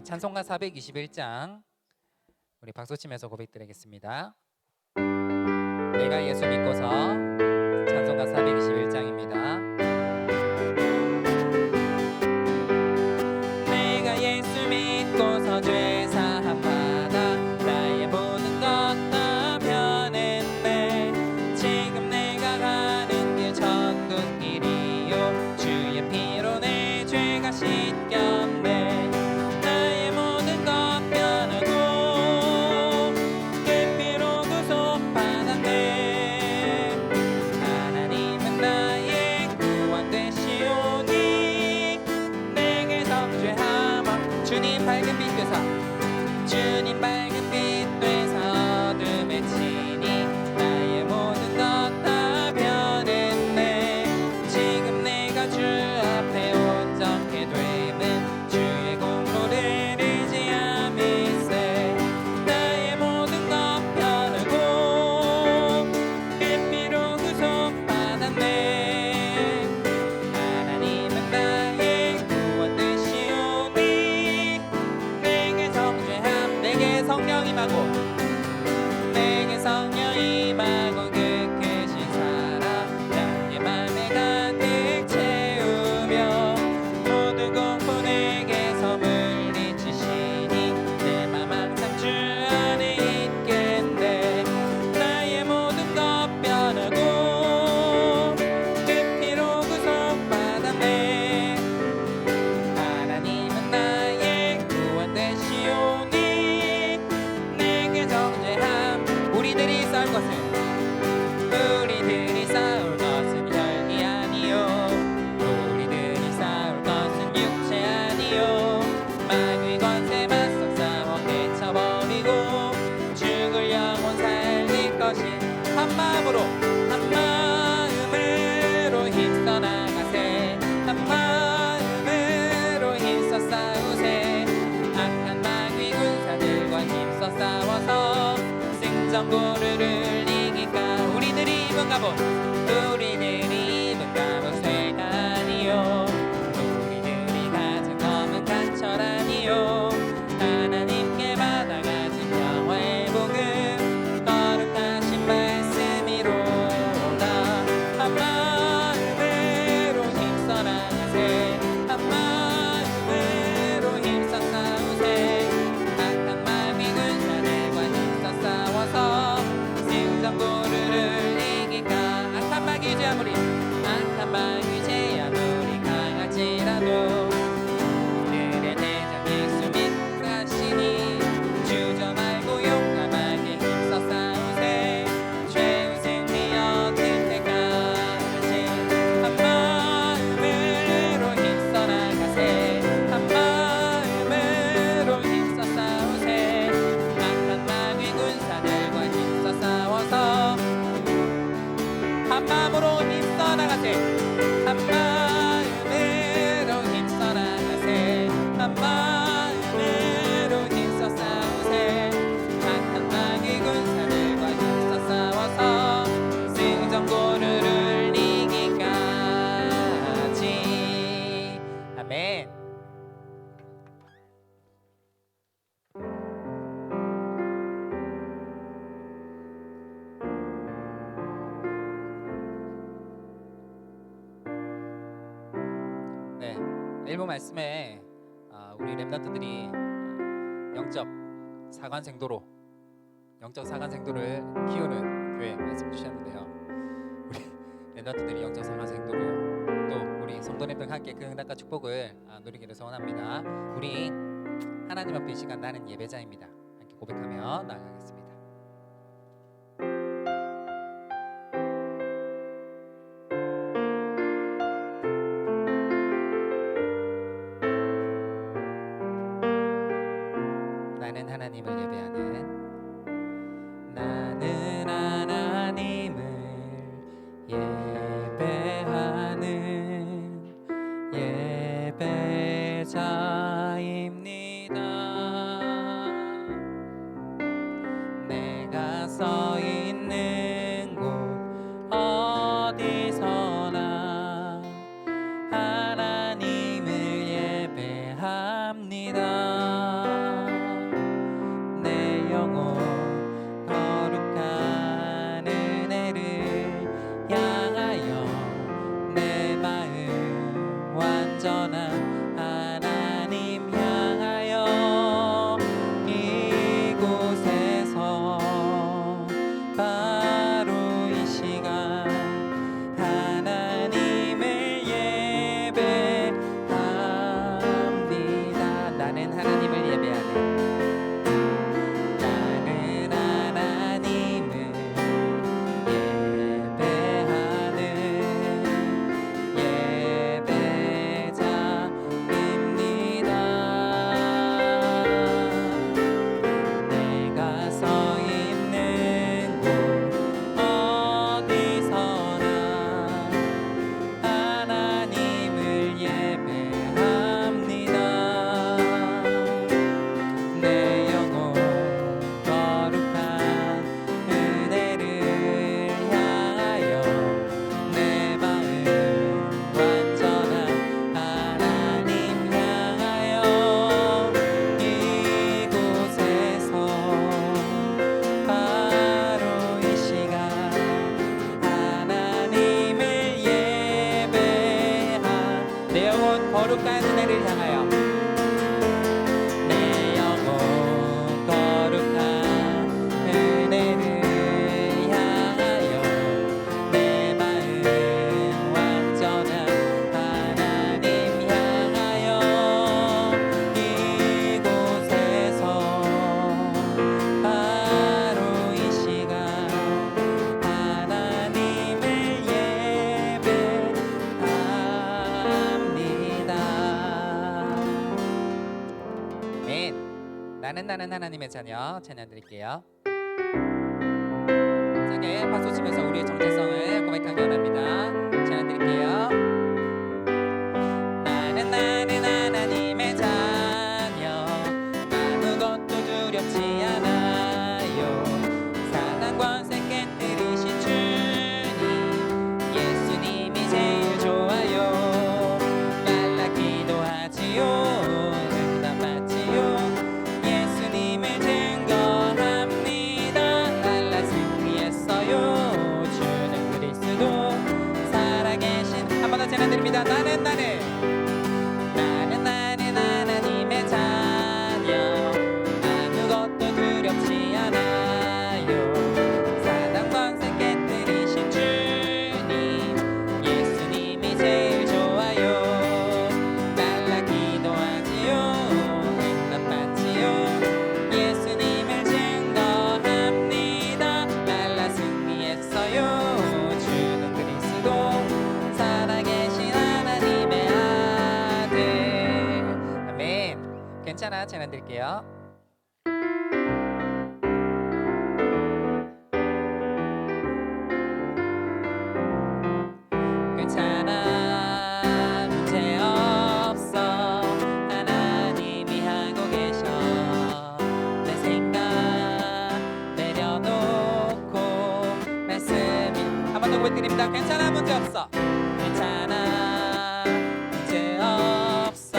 찬송가 421장 우리 박수 치면서 고백드리겠습니다. 내가 예수 믿고서 찬송가 421장입니다. 내가 예수 믿고서 죄 사함 받아 나의 모든 것 다 변했네. 지금 내가 가는 길 천국 길이요 주의 피로 내 죄가 씻겼네. 주님 밝은 빛 되사 주님 밝은 빛 되사 어둠에 치니 나의 모든 것 다 변했네. 지금 내가 주 앞에 온전케 됨은 주의 공로를 의지함일세. 나의 모든 것 변하고 그 피로 구속받았네. 하나님은 나의 구원 되시오니 내게 성령 임하고 내게 성령 임하고 그 크신 사랑 나의 맘에 가득 채우며 모든 공포 내게서 물리치시니 내 맘 항상 주 안에 있겠네. 나의 모든 것 변하고 그 피로 구속받았네. 하나님은 나의 구원 되시오니 우리들이 싸울 것은 혈기 아니요 우리들이 싸울 것은 육체 아니요 마귀 권세 맞서 싸워 깨쳐버리고 죽을 영혼 살릴 것이 한 마음으로 힘써 나가세. 한 마음으로 힘써 싸우세. 악한 마귀 군사들과 힘써 싸워서 승전고르를 이기까. 우리들이 입은 갑옷 쇠가 아니요 우리들이 가진 검은 간철 아니요 하나님께 받아가진 평화의 복음 거룩하신 말씀이로다. 한 마음으로 힘써 나가세. 한 마음으로 힘써 싸우세. 악한 마귀 군사들과 힘써 싸워서 승전고르를 이기까. 악한 마귀 죄 아무리 강할지라도 우리들의 대장 예수 믿고 가시니 주저 말고 용감하게 힘써 싸우세. 죄의 승리 얻을 때까지 한 마음으로 힘써 나가세. 한 마음으로 힘써 싸우세. 악한 마귀 군사들과 힘써 싸워서 한 마음으로 힘써 나가세. 한 마음으로 힘써 나가세. 한 마음으로 힘써 싸우세. 악한 마귀 군사들과 힘써 싸워서 승전고르를 이기까지. 아멘. 일부 말씀에 우리 렘넌트들이 영적 사관생도를 키우는 교회 말씀 주셨는데요. 우리 렘넌트들이 영적 사관생도를 또 우리 성도님들 함께 그 응답과 축복을 누리기를 소원합니다. 우리 하나님 앞에 이 시간 나는 예배자입니다. 함께 고백하며 나아가겠습니다. 나는 하나님을 예배하는 예배자입니다. 내가 서 있는 곳 어디서나 하나님을 예배합니다. 나는 하나님의 자녀 찬양 드릴게요. 세게 박수 치면서 우리의 정체성을 고백하기 원합니다. 찬양 드릴게요. 나는 하나님의 자녀 아무것도 두렵지 않아요. 사단 권세 깨뜨리신 주님 예수님이 제일 좋아요. 날라 기도하지요 응답받지요 예수님을 증거합니다. 날라 승리했어요 주는 그리스도 살아계신 한 번 더 찬양드립니다. 나는 하나님의 자녀 아무것도 두렵지 않아요. 사단 권세 깨뜨리신 주님 예수님이 제일 좋아요. 날라 기도하지요 응답받지요 예수님을 증거합니다. 날라 승리했어요 주는 그리스도 살아계신 하나님의 아들. 아멘. 괜찮아 찬양 드릴게요. 괜찮아 문제없어 하나님이 하고 계셔. 내 생각 내려놓고 말씀이 한 번 더 보여드립니다. 괜찮아 문제없어 괜찮아 문제없어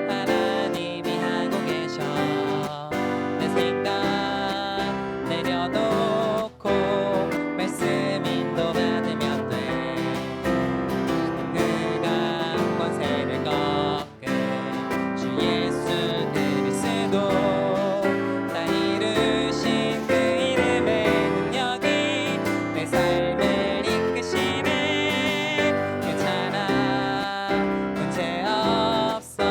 하나님이 하고 계셔. 내 생각 내려놓고 말씀 인도 받으면 돼. 그가 권세를 꺾은 주 예수 그리스도 다 이루신 그 이름의 능력이 내 삶을 이끄시네. 괜찮아 문제없어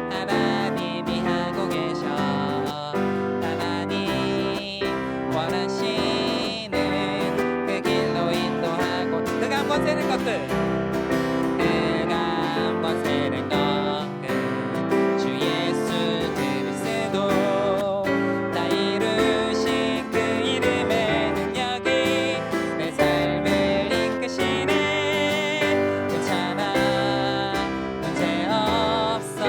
하나님이 하고 계셔. 하나님 원하시는 그 길로 인도하고 그가 권세를 꺾은 그가 권세를 꺾은 주 예수 그리스도 다 이루신 그 이름의 능력이 내 삶을 이끄시네. 괜찮아 문제없어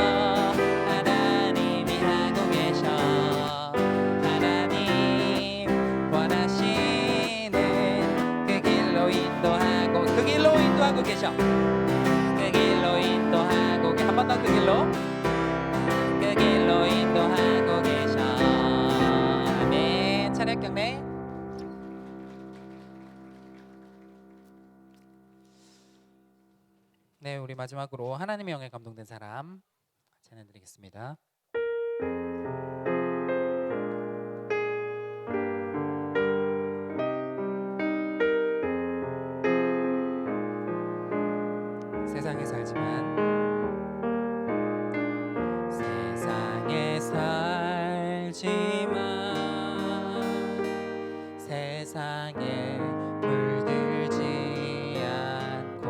하나님이 하고 계셔. 하나님 원하시는 그 길로 인도하고 그 길로 인도하고 계셔. 그 길로 인도하고 한 번 더 그 길로 인도하고 계셔. 아멘. 찬양 경례. 네, 우리 마지막으로 하나님의 영에 감동된 사람 찬양 드리겠습니다. 세상에 살지만 세상에 물들지 않고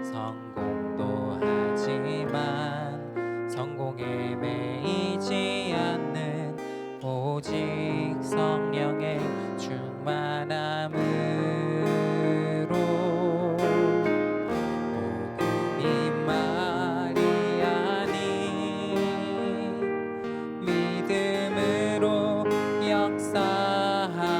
성공도 하지만 성공에 매이지 않는 오직 성령의 충만함으로 복음이 말이 아닌 믿음으로 역사하고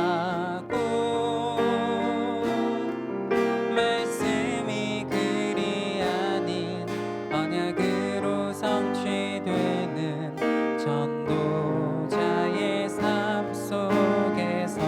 말씀이 글이 아닌 언약으로 성취되는 전도자의 삶 속에서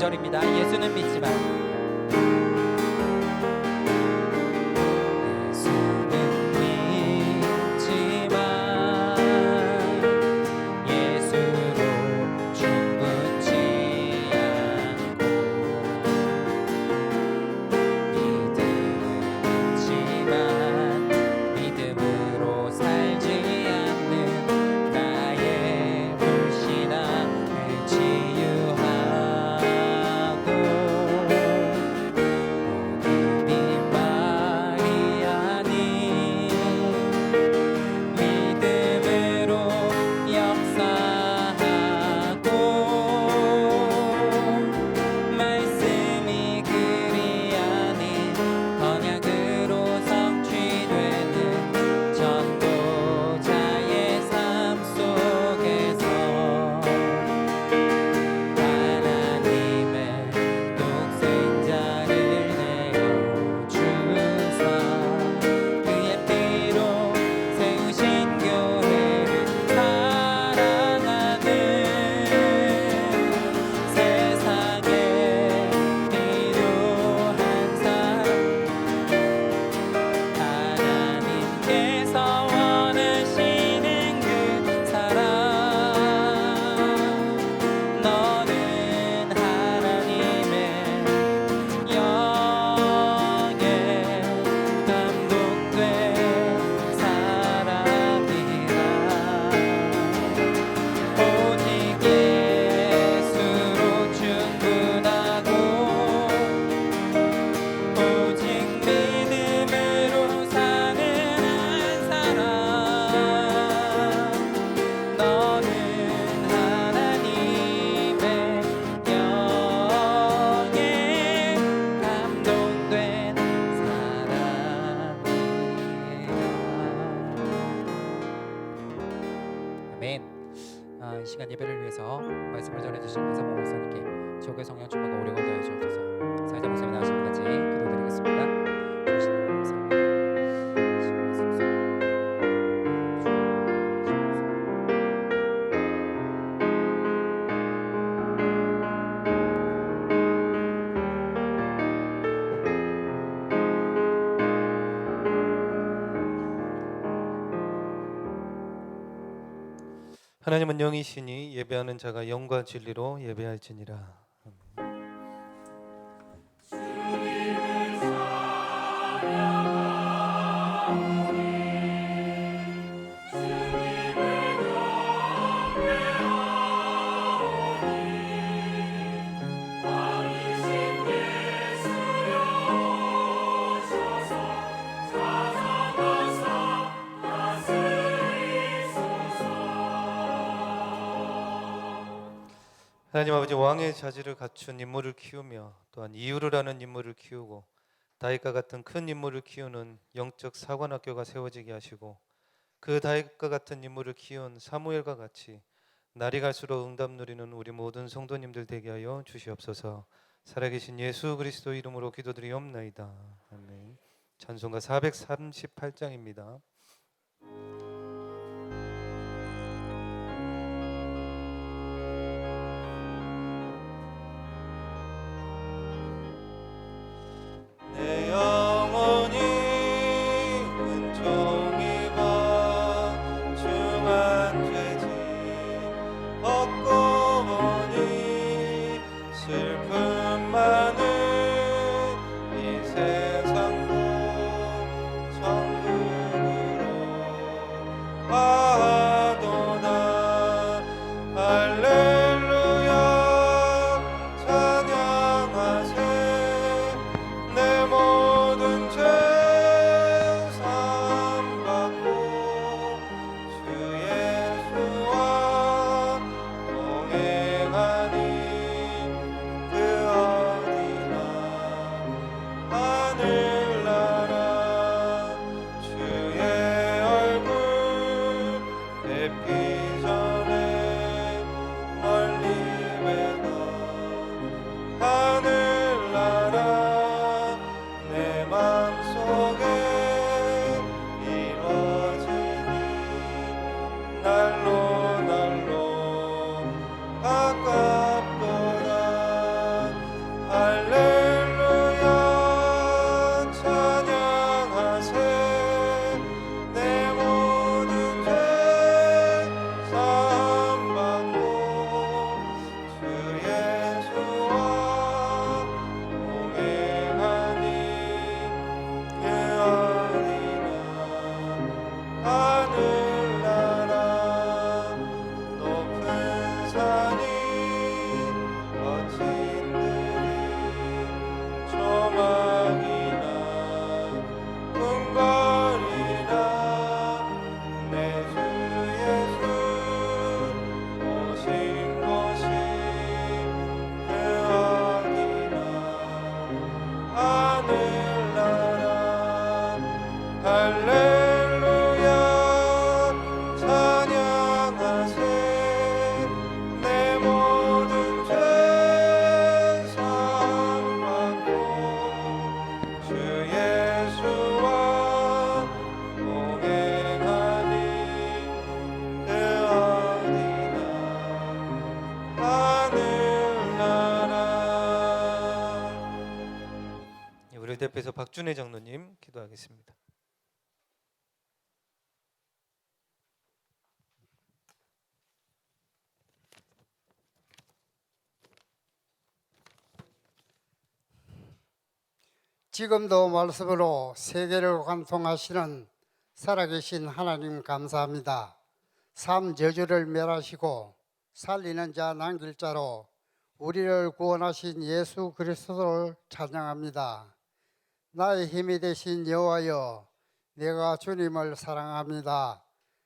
2절입니다. 예수는 믿지만 이 시간 예배를 위해서 말씀을 전해주신 한상봉 목사님께 지옥의 성령 충만과 오래 걸려 주옵소서. 사회자 목사님 나오시는 까지 기도드리겠습니다. 하나님은 영이시니 예배하는 자가 영과 진리로 예배할지니라. 하나님 아버지, 왕의 자질을 갖춘 인물을 키우며 또한 이유를 아는 인물을 키우고 다윗과 같은 큰 인물을 키우는 영적 사관학교가 세워지게 하시고, 그 다윗과 같은 인물을 키운 사무엘과 같이 날이 갈수록 응답 누리는 우리 모든 성도님들 되게 하여 주시옵소서. 살아계신 예수 그리스도 이름으로 기도드리옵나이다. 아멘. 찬송가 438장입니다. 내 영혼이 은총 입어 중한 죄짐 벗고 보니 슬픔 많은 이 세상도 천국으로 와도다. 할렐루야 찬양하세. 내 모든 죄 사함받고 주 예수와 동행하니 그 저희를 대표해서 박준혜 장로님 기도하겠습니다. 지금도 말씀으로 세계를 관통하시는 살아계신 하나님 감사합니다. 삶 저주를 멸하시고 살리는 자 남길 자로 우리를 구원하신 예수 그리스도를 찬양합니다. 나의 힘이 되신 여호와여, 내가 주님을 사랑합니다.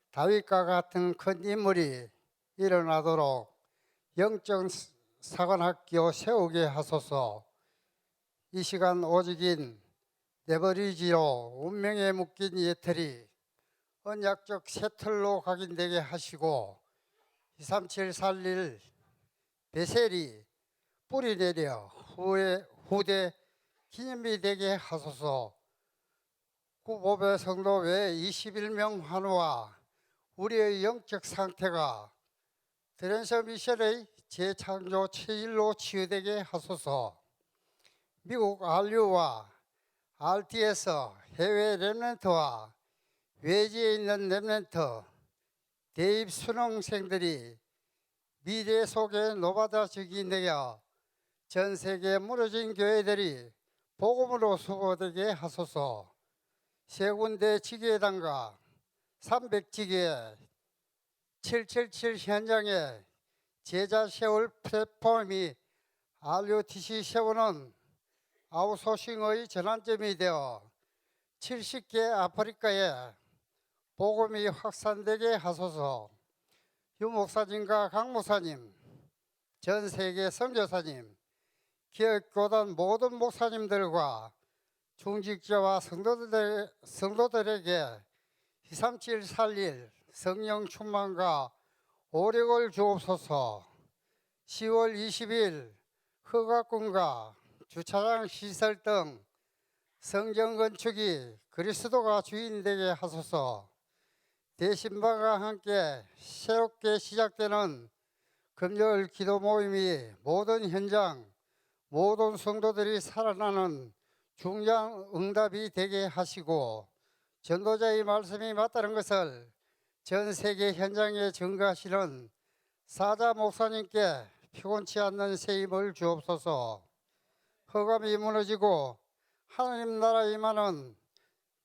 다윗과 같은 큰 인물이 일어나도록 영적 사관학교 세우게 하소서. 이 시간 오직인 내버리지로 운명에 묶인 예틀이 언약적 새틀로 각인되게 하시고 237 살릴 베셀이 뿌리 내려 후대 기념비 되게 하소서. 구법의 성도 외 21명 환우와 우리의 영적 상태가 드랜서 미셸의 재창조 체질로 치유되게 하소서. 미국 RU와 RT에서 해외 렘넌트와 외지에 있는 렘넌트 대입 수능생들이 미래 속에 노바다 적이되어 전 세계 무너진 교회들이 복음으로 수고되게 하소서. 세 군데 지교회당과 300지교회 777 현장에 제자 세울 플랫폼이 RUTC 세우는 아웃소싱의 전환점이 되어 70개 아프리카에 복음이 확산되게 하소서. 유 목사님과 강 목사님, 전 세계 선교사님, 기업교단 모든 목사님들과 중직자와 성도들에게 237 살릴 성령 충만과 오력을 주옵소서. 10월 20일 허가권과 주차장 시설 등 성전 건축이 그리스도가 주인 되게 하소서. 대신방과 함께 새롭게 시작되는 금요일 기도 모임이 모든 현장, 모든 성도들이 살아나는 중요한 응답이 되게 하시고 전도자의 말씀이 맞다는 것을 전 세계 현장에 증거하시는 사자 목사님께 피곤치 않는 새 힘을 주옵소서. 허감이 무너지고 하나님 나라 임하는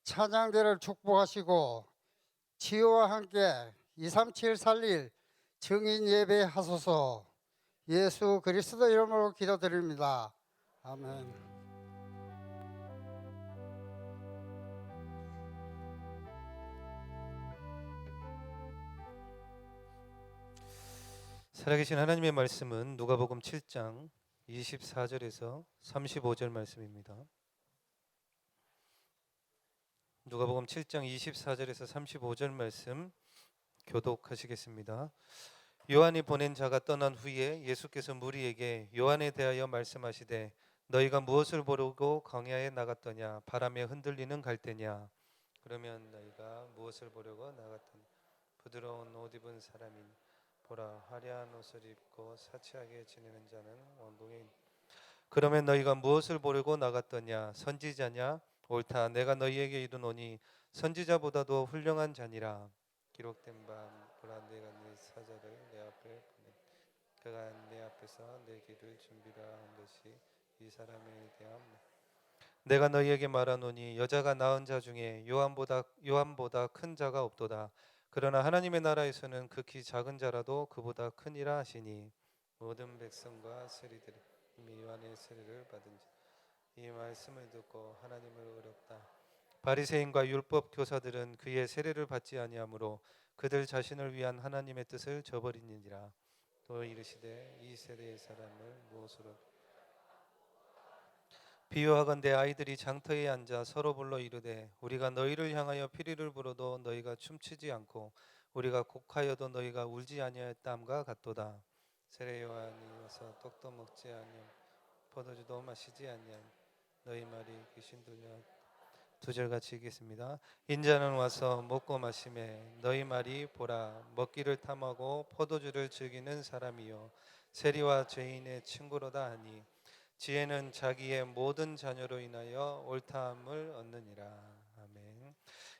찬양대를 축복하시고 치유와 함께 237 살릴 증인 예배 하소서. 예수 그리스도 이름으로 기도드립니다. 아멘. 살아계신 하나님의 말씀은 누가복음 7장 24절에서 35절 말씀입니다. 누가복음 7장 24절에서 35절 말씀 교독하시겠습니다. 요한이 보낸 자가 떠난 후에 예수께서 무리에게 요한에 대하여 말씀하시되 너희가 무엇을 보려고 광야에 나갔더냐? 바람에 흔들리는 갈대냐? 그러면 너희가 무엇을 보려고 나갔더냐? 부드러운 옷 입은 사람인 보라, 화려한 옷을 입고 사치하게 지내는 자는 왕궁에. 그러면 너희가 무엇을 보려고 나갔더냐? 선지자냐? 옳다, 내가 너희에게 이르노니 선지자보다도 훌륭한 자니라. 기록된 바 보라, 내가 네 사자를 내 앞에 보내 그가 내 앞에서 내 길을 준비라 한 것이 이 사람에 대한. 내가 너희에게 말하노니 여자가 낳은 자 중에 요한보다 큰 자가 없도다. 그러나 하나님의 나라에서는 극히 작은 자라도 그보다 크니라 하시니 모든 백성과 세리들이 이미 요한의 세례를 받은 자 이 말씀을 듣고 하나님을 의롭다. 바리새인과 율법 교사들은 그의 세례를 받지 아니하므로 그들 자신을 위한 하나님의 뜻을 저버리니라. 또 이르시되 이 세대의 사람을 무엇으로 비유하건대 아이들이 장터에 앉아 서로 불러 이르되 우리가 너희를 향하여 피리를 불어도 너희가 춤추지 않고 우리가 곡하여도 너희가 울지 아니하였다함과 같도다. 세례 요한이 와서 떡도 먹지 아니하며 포도주도 마시지 아니하며 너희 말이 귀신 들려. 두 절 같이 읽겠습니다. 인자는 와서 먹고 마시매 너희 말이 보라, 먹기를 탐하고 포도주를 즐기는 사람이요 세리와 죄인의 친구로다 하니 지혜는 자기의 모든 자녀로 인하여 옳다함을 얻느니라. 아멘.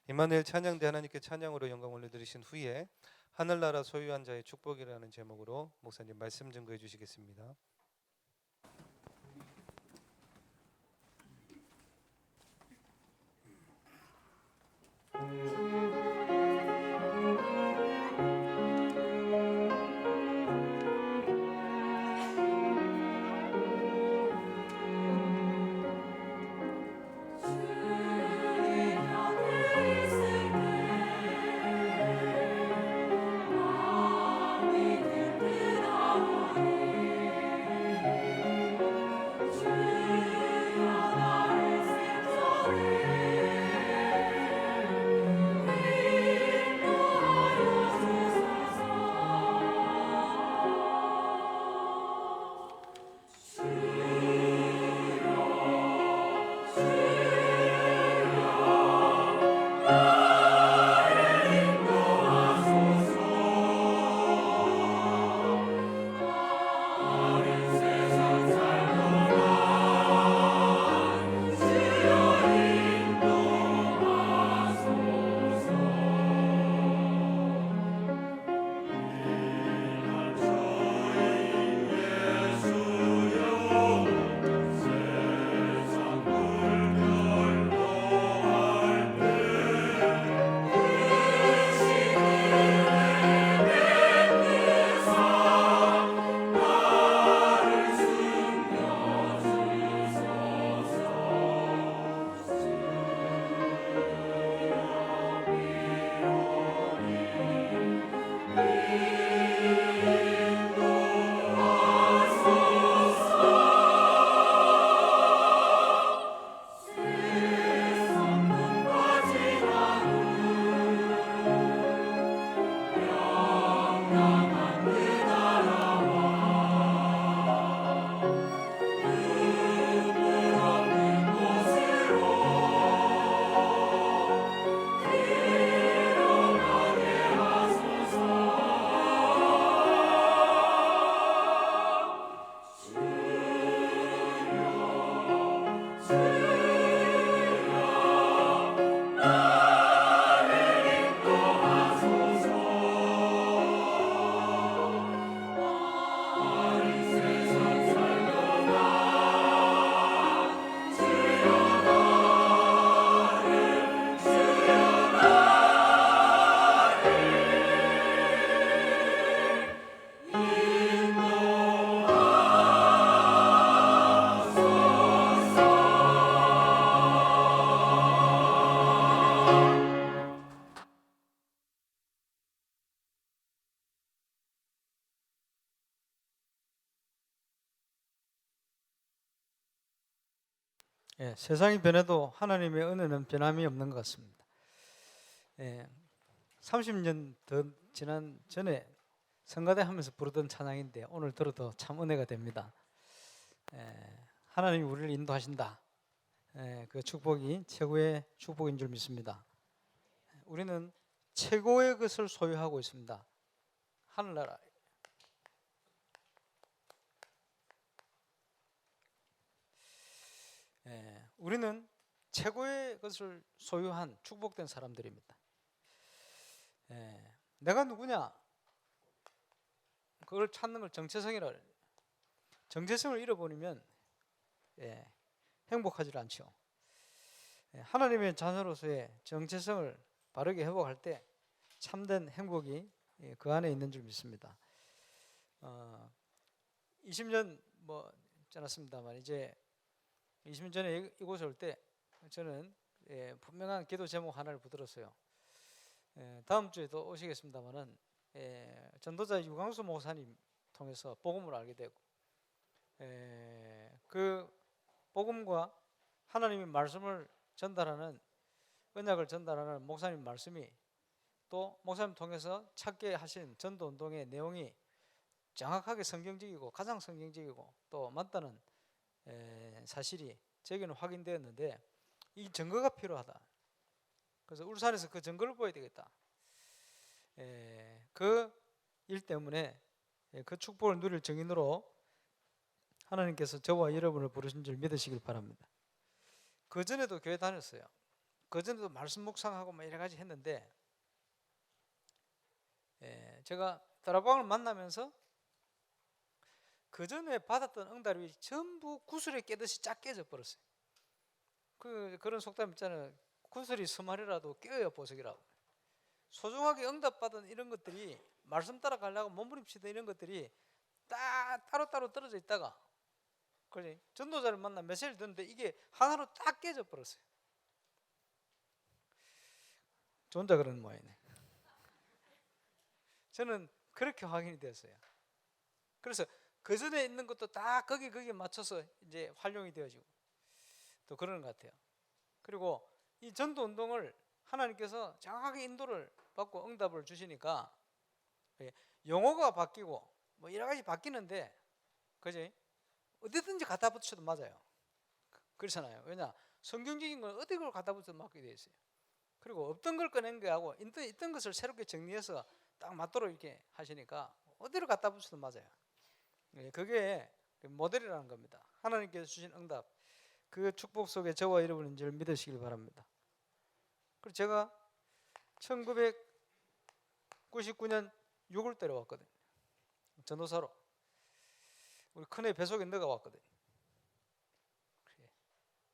임마누엘 찬양대 하나님께 찬양으로 영광 올려드리신 후에 하늘나라 소유한 자의 축복이라는 제목으로 목사님 말씀 증거해 주시겠습니다. 세상이 변해도 하나님의 은혜는 변함이 없는 것 같습니다. 30년 더 지난 전에 성가대 하면서 부르던 찬양인데 오늘 들어도 참 은혜가 됩니다. 하나님이 우리를 인도하신다. 그 축복이 최고의 축복인 줄 믿습니다. 우리는 최고의 것을 소유하고 있습니다. 하늘나라. 우리는 최고의 것을 소유한 축복된 사람들입니다. 내가 누구냐? 그걸 찾는 걸 정체성이라 그래요. 정체성을 잃어버리면 행복하지 않죠. 하나님의 자녀로서의 정체성을 바르게 회복할 때 참된 행복이 그 안에 있는 줄 믿습니다. 20년 지났습니다만 이제 20년 전에 이곳에 올 때 저는 분명한 기도 제목 하나를 붙들었어요. 다음 주에도 오시겠습니다만은 전도자 유광수 목사님 통해서 복음을 알게 되고 그 복음과 하나님의 말씀을 전달하는 언약을 전달하는 목사님 말씀이 또 목사님 통해서 찾게 하신 전도운동의 내용이 정확하게 성경적이고 가장 성경적이고 또 맞다는 사실이 제게는 확인되었는데 이 증거가 필요하다. 그래서 울산에서 그 증거를 보여야 되겠다. 그 일 때문에 그 축복을 누릴 증인으로 하나님께서 저와 여러분을 부르신 줄 믿으시길 바랍니다. 그 전에도 교회 다녔어요. 그 전에도 말씀 묵상하고 뭐 여러 가지 했는데, 제가 다락방을 만나면서 그 전에 받았던 응답이 전부 구슬에 깨듯이 쫙 깨져 버렸어요. 그런 속담 있잖아요. 구슬이 스마리라도 깨어야 보석이라고. 소중하게 응답받은 이런 것들이 말씀 따라가려고 몸부림치던 이런 것들이 따로따로 떨어져 있다가 그지? 전도자를 만나 메시지를 듣는데 이게 하나로 딱 깨져 버렸어요. 저 혼자 그런 모양이네. 저는 그렇게 확인이 됐어요. 그래서 그 전에 있는 것도 다 거기에 맞춰서 이제 활용이 되어지고 또 그러는 것 같아요. 그리고 이 전도 운동을 하나님께서 정확하게 인도를 받고 응답을 주시니까 용어가 바뀌고 뭐 여러 가지 바뀌는데, 그지? 어디든지 갖다 붙여도 맞아요. 그렇잖아요. 왜냐? 성경적인 건 어디 걸 갖다 붙여도 맞게 되어 있어요. 그리고 없던 걸 꺼낸 거하고 있던 것을 새롭게 정리해서 딱 맞도록 이렇게 하시니까 어디로 갖다 붙여도 맞아요. 그게 모델이라는 겁니다. 하나님께서 주신 응답, 그 축복 속에 저와 여러분인 줄 믿으시길 바랍니다. 그리고 제가 1999년 6월 달에 왔거든요. 전도사로. 우리 큰애 뱃속에 넣어가 왔거든요.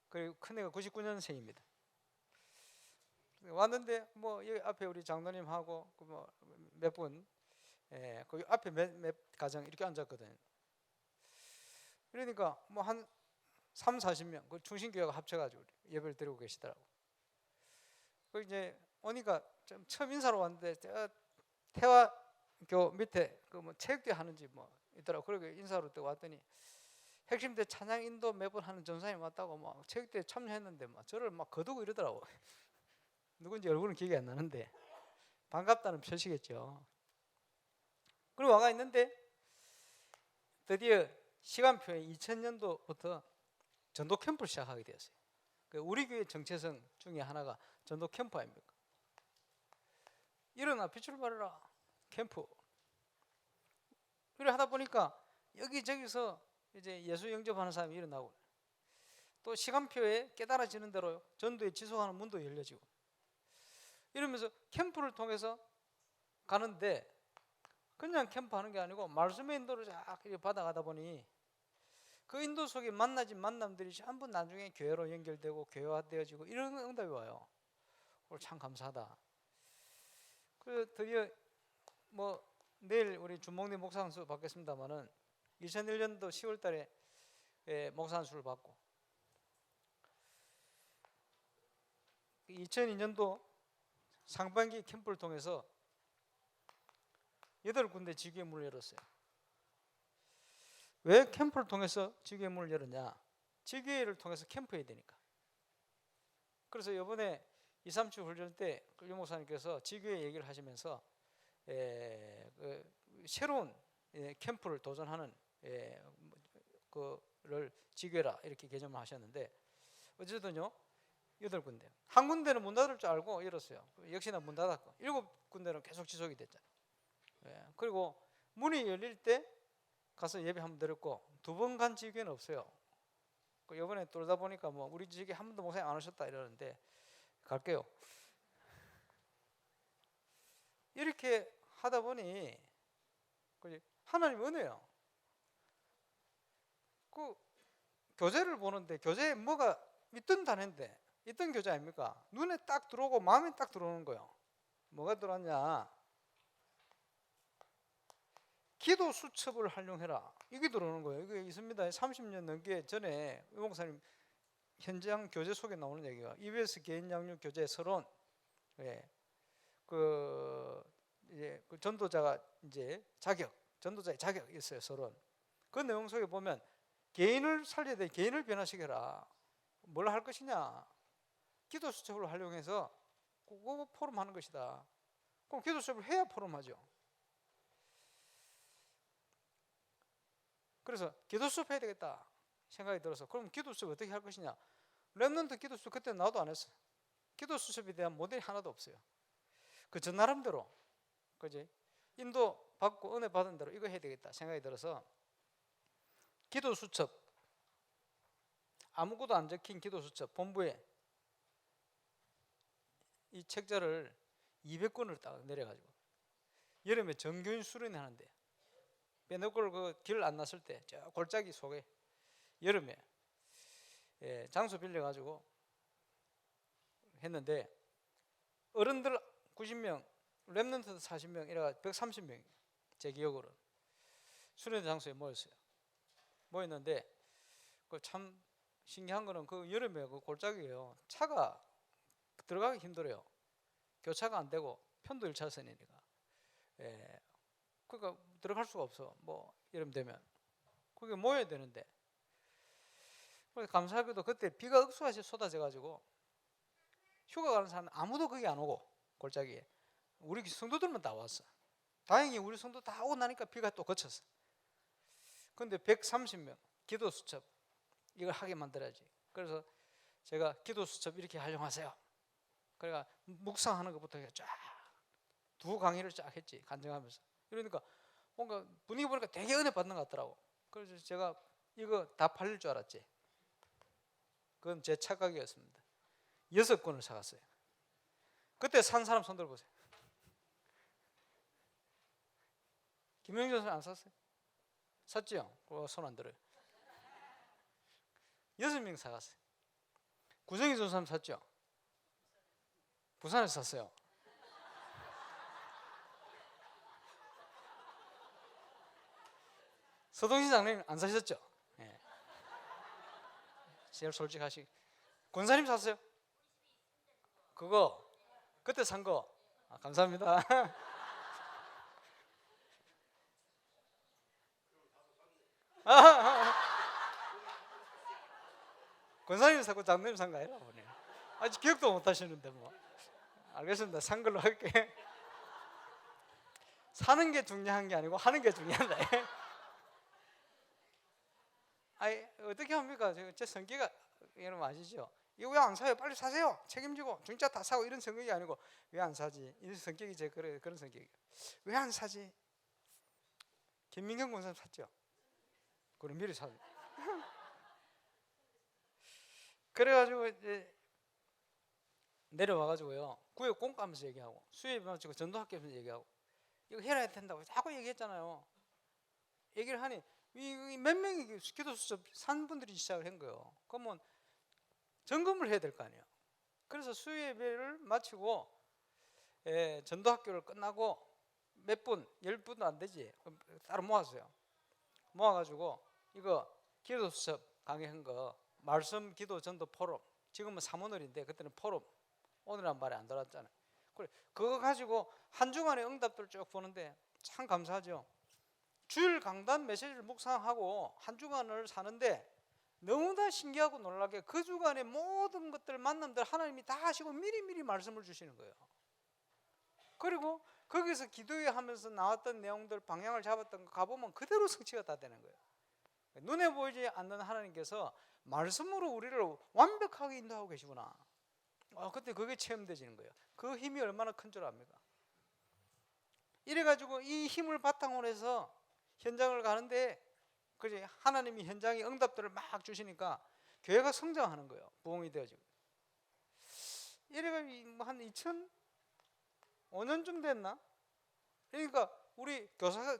그리고 큰애가 99년생입니다. 왔는데 뭐 여기 앞에 우리 장로님하고 뭐 몇 분, 거기 앞에 몇 가정 이렇게 앉았거든요. 그러니까 뭐 한 3, 40명 그 충신교회가 합쳐가지고 예배를 드리고 계시더라고. 그 이제 오니까 좀 처음 인사로 왔는데 태화교 밑에 그 뭐 체육대 하는지 뭐 있더라고. 그러게 인사로 또 왔더니 핵심대 찬양 인도 매번 하는 전사님 왔다고 막 체육대에 참여했는데 막 저를 막 거두고 이러더라고. 누군지 얼굴은 기억이 안 나는데 반갑다는 표시겠죠. 그리고 와가 있는데 드디어 시간표에 2000년도부터 전도 캠프를 시작하게 되었어요. 우리 교회 정체성 중에 하나가 전도 캠프 아닙니까? 일어나 빛을 발하라 캠프. 그래 하다 보니까 여기저기서 이제 예수 영접하는 사람이 일어나고 또 시간표에 깨달아지는 대로 전도에 지속하는 문도 열려지고 이러면서 캠프를 통해서 가는데 그냥 캠프하는 게 아니고 말씀의 인도를 쫙 받아가다 보니 그 인도 속에 만나진 만남들이 전부 나중에 교회로 연결되고 교회화되어지고 이런 응답이 와요. 오늘 참 감사하다. 그래서 드디어 뭐 내일 우리 준목님 목사 한수 받겠습니다만은 2001년도 10월 달에 목사 한수를 받고 2002년도 상반기 캠프를 통해서 8군데 지교회 문을 열었어요. 왜 캠프를 통해서 지교회 문을 열었냐? 지교회를 통해서 캠프해야 되니까. 그래서 이번에 2, 3주 훈련 때 유 목사님께서 지교회 얘기를 하시면서 새로운 캠프를 도전하는 그를 지교회라 이렇게 개념을 하셨는데 어쨌든요 8군데 한 군데는 문 닫을 줄 알고 열었어요. 역시나 문 닫았고 7군데는 계속 지속이 됐잖아요. 그리고 문이 열릴 때 가서 예배 한번 드렸고 2번 간 지교회는 없어요. 이번에 돌다 보니까 뭐 우리 지교회 한 번도 목사님 안 오셨다 이러는데 갈게요. 이렇게 하다 보니 하나님 은혜요. 그 교재를 보는데 교재에 뭐가 있던 단어인데 있던 교재 아닙니까? 눈에 딱 들어오고 마음에 딱 들어오는 거예요. 뭐가 들어왔냐? 기도 수첩을 활용해라. 이게 들어오는 거예요. 이게 있습니다. 30년 넘게 전에 유 목사님 현장 교재 속에 나오는 얘기가 EBS 개인 양육 교재 서론. 이제 그 전도자가 이제 전도자의 자격이 있어요. 서론. 그 내용 속에 보면 개인을 살려야 돼. 개인을 변화시켜라. 뭘 할 것이냐? 기도 수첩을 활용해서 그거 포럼하는 것이다. 그럼 기도 수첩을 해야 포럼하죠. 그래서 기도 수업 해야 되겠다 생각이 들어서 그럼 기도 수업 어떻게 할 것이냐? 렘넌트 기도 수업 그때 나도 안 했어. 기도 수업에 대한 모델이 하나도 없어요. 저 나름대로 그지? 인도 받고 은혜 받은 대로 이거 해야 되겠다 생각이 들어서 기도 수첩, 아무것도 안 적힌 기도 수첩 본부에 이 책자를 200권을 딱 내려가지고 여름에 정교인 수련회 하는데 빼놓고 그길 안 났을 때 저 골짜기 속에 여름에 장소 빌려가지고 했는데 어른들 90명, 랩런트 40명 이래가 130명 제 기억으로 수련회 장소에 모였어요. 모였는데 그 참 신기한 거는 그 여름에 그 골짜기예요. 차가 들어가기 힘들어요. 교차가 안 되고 편도 1차선이니까. 그러니까 들어갈 수가 없어. 뭐 여름 되면 거기 모여야 되는데. 감사하게도 그때 비가 억수같이 쏟아져 가지고 휴가 가는 사람 아무도 거기 안 오고 골짜기에 우리 성도들만 다 왔어. 다행히 우리 성도 다 오고 나니까 비가 또 그쳤어. 근데 130명 기도 수첩 이걸 하게 만들어야지. 그래서 제가 기도 수첩 이렇게 활용하세요. 그러니까 묵상하는 것부터 쫙 두 강의를 쫙 했지 간증하면서. 이러니까 뭔가 분위기 보니까 되게 은혜 받는 것 같더라고. 그래서 제가 이거 다 팔릴 줄 알았지. 그건 제 착각이었습니다. 6권을 사갔어요. 그때 산 사람 손 들어보세요. 김영준 선생 안 샀어요? 샀지요? 손 안 들어요. 6명 사갔어요. 구정희 전사님 샀죠? 부산에서 샀어요. 서동신 장님 안 사셨죠? 네. 제일 솔직하시. 권사님 샀어요? 그거 그때 산 거. 감사합니다. 권사님 사고 장님 산 거 아니라 보네. 아직 기억도 못 하시는데 뭐. 알겠습니다. 산 걸로 할게. 사는 게 중요한 게 아니고 하는 게 중요하다. 아니 어떻게 합니까? 제 성격이 여러분 아시죠? 이거 왜 안 사요? 빨리 사세요. 책임지고 진짜 다 사고 이런 성격이 아니고 왜 안 사지? 이런 성격이 제 그런 성격이에요. 왜 안 사지? 김민경 권사님 샀죠? 그럼 미리 사. 그래가지고 이제 내려와가지고요 구역 공과하면서 얘기하고 수협 마치고 전도학교에서 얘기하고 이거 해야 된다고 자꾸 얘기했잖아요. 얘기를 하니 몇 명이 기도 수첩 산 분들이 시작을 한 거예요. 그러면 점검을 해야 될 거 아니에요. 그래서 수요예배를 마치고 전도학교를 끝나고 몇 분, 10분도 안 되지. 따로 모았어요. 모아가지고 이거 기도 수첩 강의한 거 말씀 기도 전도 포럼 지금은 사모늘인데 그때는 포럼 오늘은 말이 안 들어왔잖아요. 그래 그거 가지고 한 주간의 응답들 쭉 보는데 참 감사하죠. 주일 강단 메시지를 묵상하고 한 주간을 사는데 너무나 신기하고 놀라게 그 주간의 모든 것들 만남들 하나님이 다 하시고 미리미리 말씀을 주시는 거예요. 그리고 거기서 기도회 하면서 나왔던 내용들 방향을 잡았던 거 가보면 그대로 성취가 다 되는 거예요. 눈에 보이지 않는 하나님께서 말씀으로 우리를 완벽하게 인도하고 계시구나. 그때 그게 체험되지는 거예요. 그 힘이 얼마나 큰 줄 압니까? 이래가지고 이 힘을 바탕으로 해서 현장을 가는데 그지 하나님이 현장에 응답들을 막 주시니까 교회가 성장하는 거예요. 부흥이 되어지고. 이래가지고 한 2005년쯤 됐나? 그러니까 우리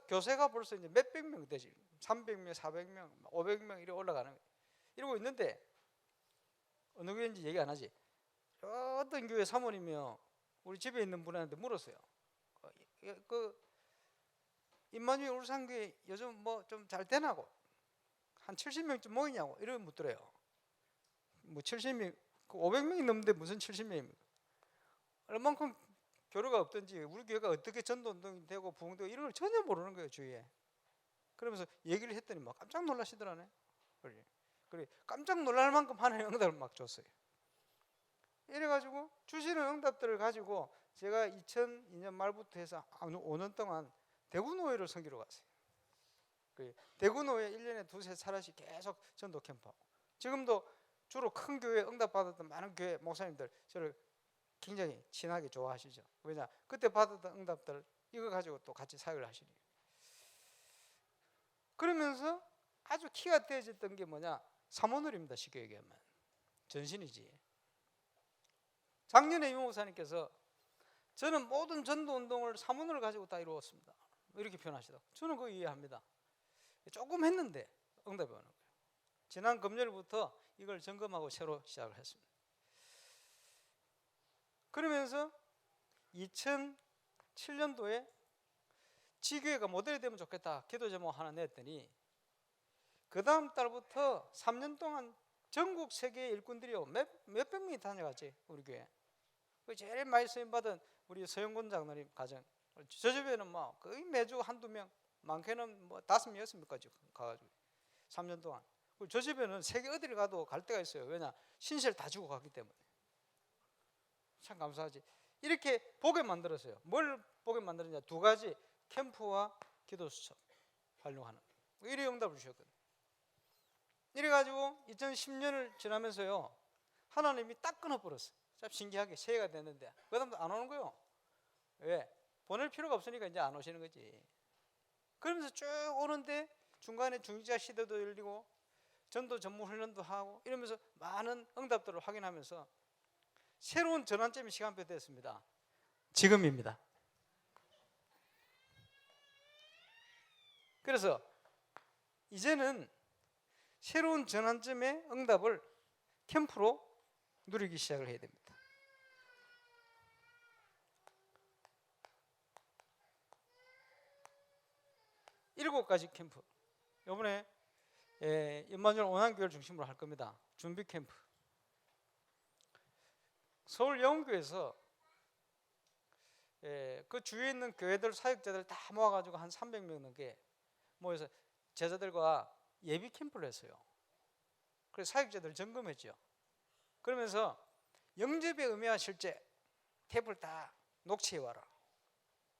교세가 벌써 이제 몇백 명 되지. 300명, 400명, 500명 이렇게 올라가는 거예요. 이러고 있는데 어느 교회인지 얘기 안 하지. 어떤 교회 사모님이요 우리 집에 있는 분한테 물었어요. 그 임마누엘 울산교회 요즘 뭐 좀 잘 되나고 한 70명쯤 모이냐고 이러면 묻더래요. 뭐 70명, 500명이 넘는데 무슨 70명입니까? 얼만큼 교류가 없든지 우리 교회가 어떻게 전도운동이 되고 부흥되고 이런 걸 전혀 모르는 거예요 주위에. 그러면서 얘기를 했더니 막 깜짝 놀라시더라네. 그래 깜짝 놀랄 만큼 하나님 응답을 막 줬어요. 이래가지고 주시는 응답들을 가지고 제가 2002년 말부터 해서 5년 동안 대구노회를 섬기러 갔어요. 대구노회 1년에 두세 차례씩 계속 전도 캠프하고 지금도 주로 큰 교회 응답 받았던 많은 교회 목사님들 저를 굉장히 친하게 좋아하시죠. 왜냐 그때 받았던 응답들 이거 가지고 또 같이 사역을 하시니까. 그러면서 아주 키가 떼졌던 게 뭐냐? 사모놀입니다. 쉽게 얘기하면 전신이지. 작년에 유 목사님께서 저는 모든 전도 운동을 사모놀을 가지고 다 이루었습니다. 이렇게 표현하시더라고요. 저는 그거 이해합니다. 조금 했는데 응답이 오는 거예요. 지난 금요일부터 이걸 점검하고 새로 시작을 했습니다. 그러면서 2007년도에 지교회가 모델이 되면 좋겠다 기도 제목 하나 냈더니 그 다음 달부터 3년 동안 전국 세계 일꾼들이요 몇백 명이 다녀갔지 우리 교회. 그 제일 많이 쓰임 받은 우리 서영군 장로님 가정. 저 집에는 뭐 거의 매주 한두 명, 많게는 뭐 5명, 6명까지 가가지고 3년 동안. 저 집에는 세계 어디를 가도 갈 데가 있어요. 왜냐 신세를 다 주고 갔기 때문에. 참 감사하지. 이렇게 보게 만들었어요. 뭘 보게 만들었냐? 2가지, 캠프와 기도 수첩 활용하는. 이래 응답을 주셨거든요. 이래가지고 2010년을 지나면서요 하나님이 딱 끊어버렸어요. 참 신기하게 새해가 됐는데 그 다음도 안 오는 거예요. 왜? 보낼 필요가 없으니까 이제 안 오시는 거지. 그러면서 쭉 오는데 중간에 중지자 시대도 열리고 전도 전문 훈련도 하고 이러면서 많은 응답들을 확인하면서 새로운 전환점이 시간표 됐습니다. 지금입니다. 그래서 이제는 새로운 전환점의 응답을 캠프로 누리기 시작을 해야 됩니다. 일곱 가지 캠프. 이번에 임마누엘 온안교회를 중심으로 할 겁니다. 준비 캠프. 서울 영훈교회에서 그 주위에 있는 교회들 사역자들 다 모아가지고 한 300명 넘게 모여서 제자들과 예비 캠프를 했어요. 그래서 사역자들 점검했죠. 그러면서 영접의 의미와 실제 탭을 다 녹취해 와라.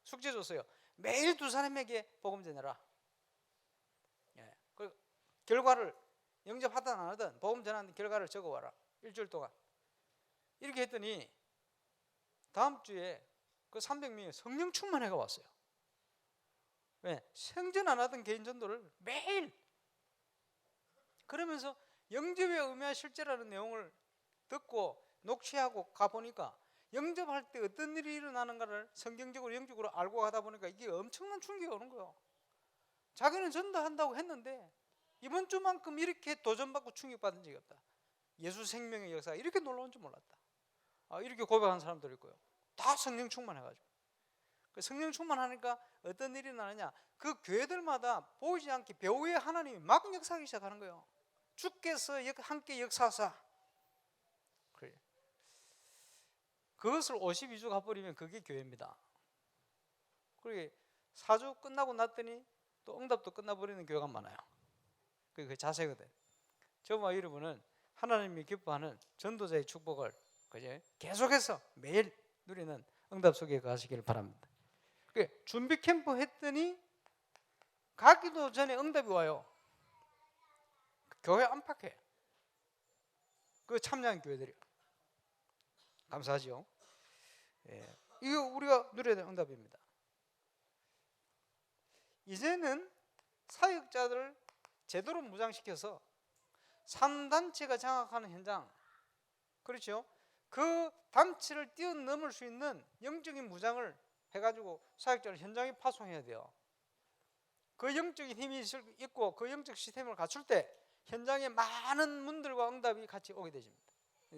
숙제 줬어요. 매일 2사람에게 복음 전해라. 그 결과를 영접하든 안 하든 복음 전하는 결과를 적어 와라. 일주일 동안. 이렇게 했더니 다음 주에 그 300명이 성령 충만회가 왔어요. 왜? 생전 안 하던 개인 전도를 매일. 그러면서 영접의 의미와 실제라는 내용을 듣고 녹취하고 가보니까 영접할 때 어떤 일이 일어나는가를 성경적으로 영적으로 알고 가다 보니까 이게 엄청난 충격이 오는 거예요. 자기는 전도한다고 했는데 이번 주만큼 이렇게 도전받고 충격받은 적이 없다. 예수 생명의 역사가 이렇게 놀라운 줄 몰랐다. 이렇게 고백한 사람들 있고요. 다 성령 충만해가지고. 성령 충만하니까 어떤 일이 나느냐? 그 교회들마다 보이지 않게 배후에 하나님이 막 역사하기 시작하는 거예요. 주께서 함께 역사하사. 그래. 그것을 52주 가버리면 그게 교회입니다. 그리고 4주 끝나고 났더니 또 응답도 끝나버리는 교회가 많아요. 그게 그 자세거든. 저와 여러분은 하나님이 기뻐하는 전도자의 축복을 계속해서 매일 누리는 응답 속에 가시기를 바랍니다. 준비 캠프 했더니 가기도 전에 응답이 와요. 교회 안팎에 그 참여한 교회들이 감사하죠. 이거 우리가 누려야 될 응답입니다. 이제는 사역자들을 제대로 무장시켜서 3단체가 장악하는 현장, 그렇죠? 그 단체를 뛰어넘을 수 있는 영적인 무장을 해가지고 사역자를 현장에 파송해야 돼요. 그 영적인 힘이 있고 그 영적 시스템을 갖출 때 현장에 많은 문들과 응답이 같이 오게 되십니다.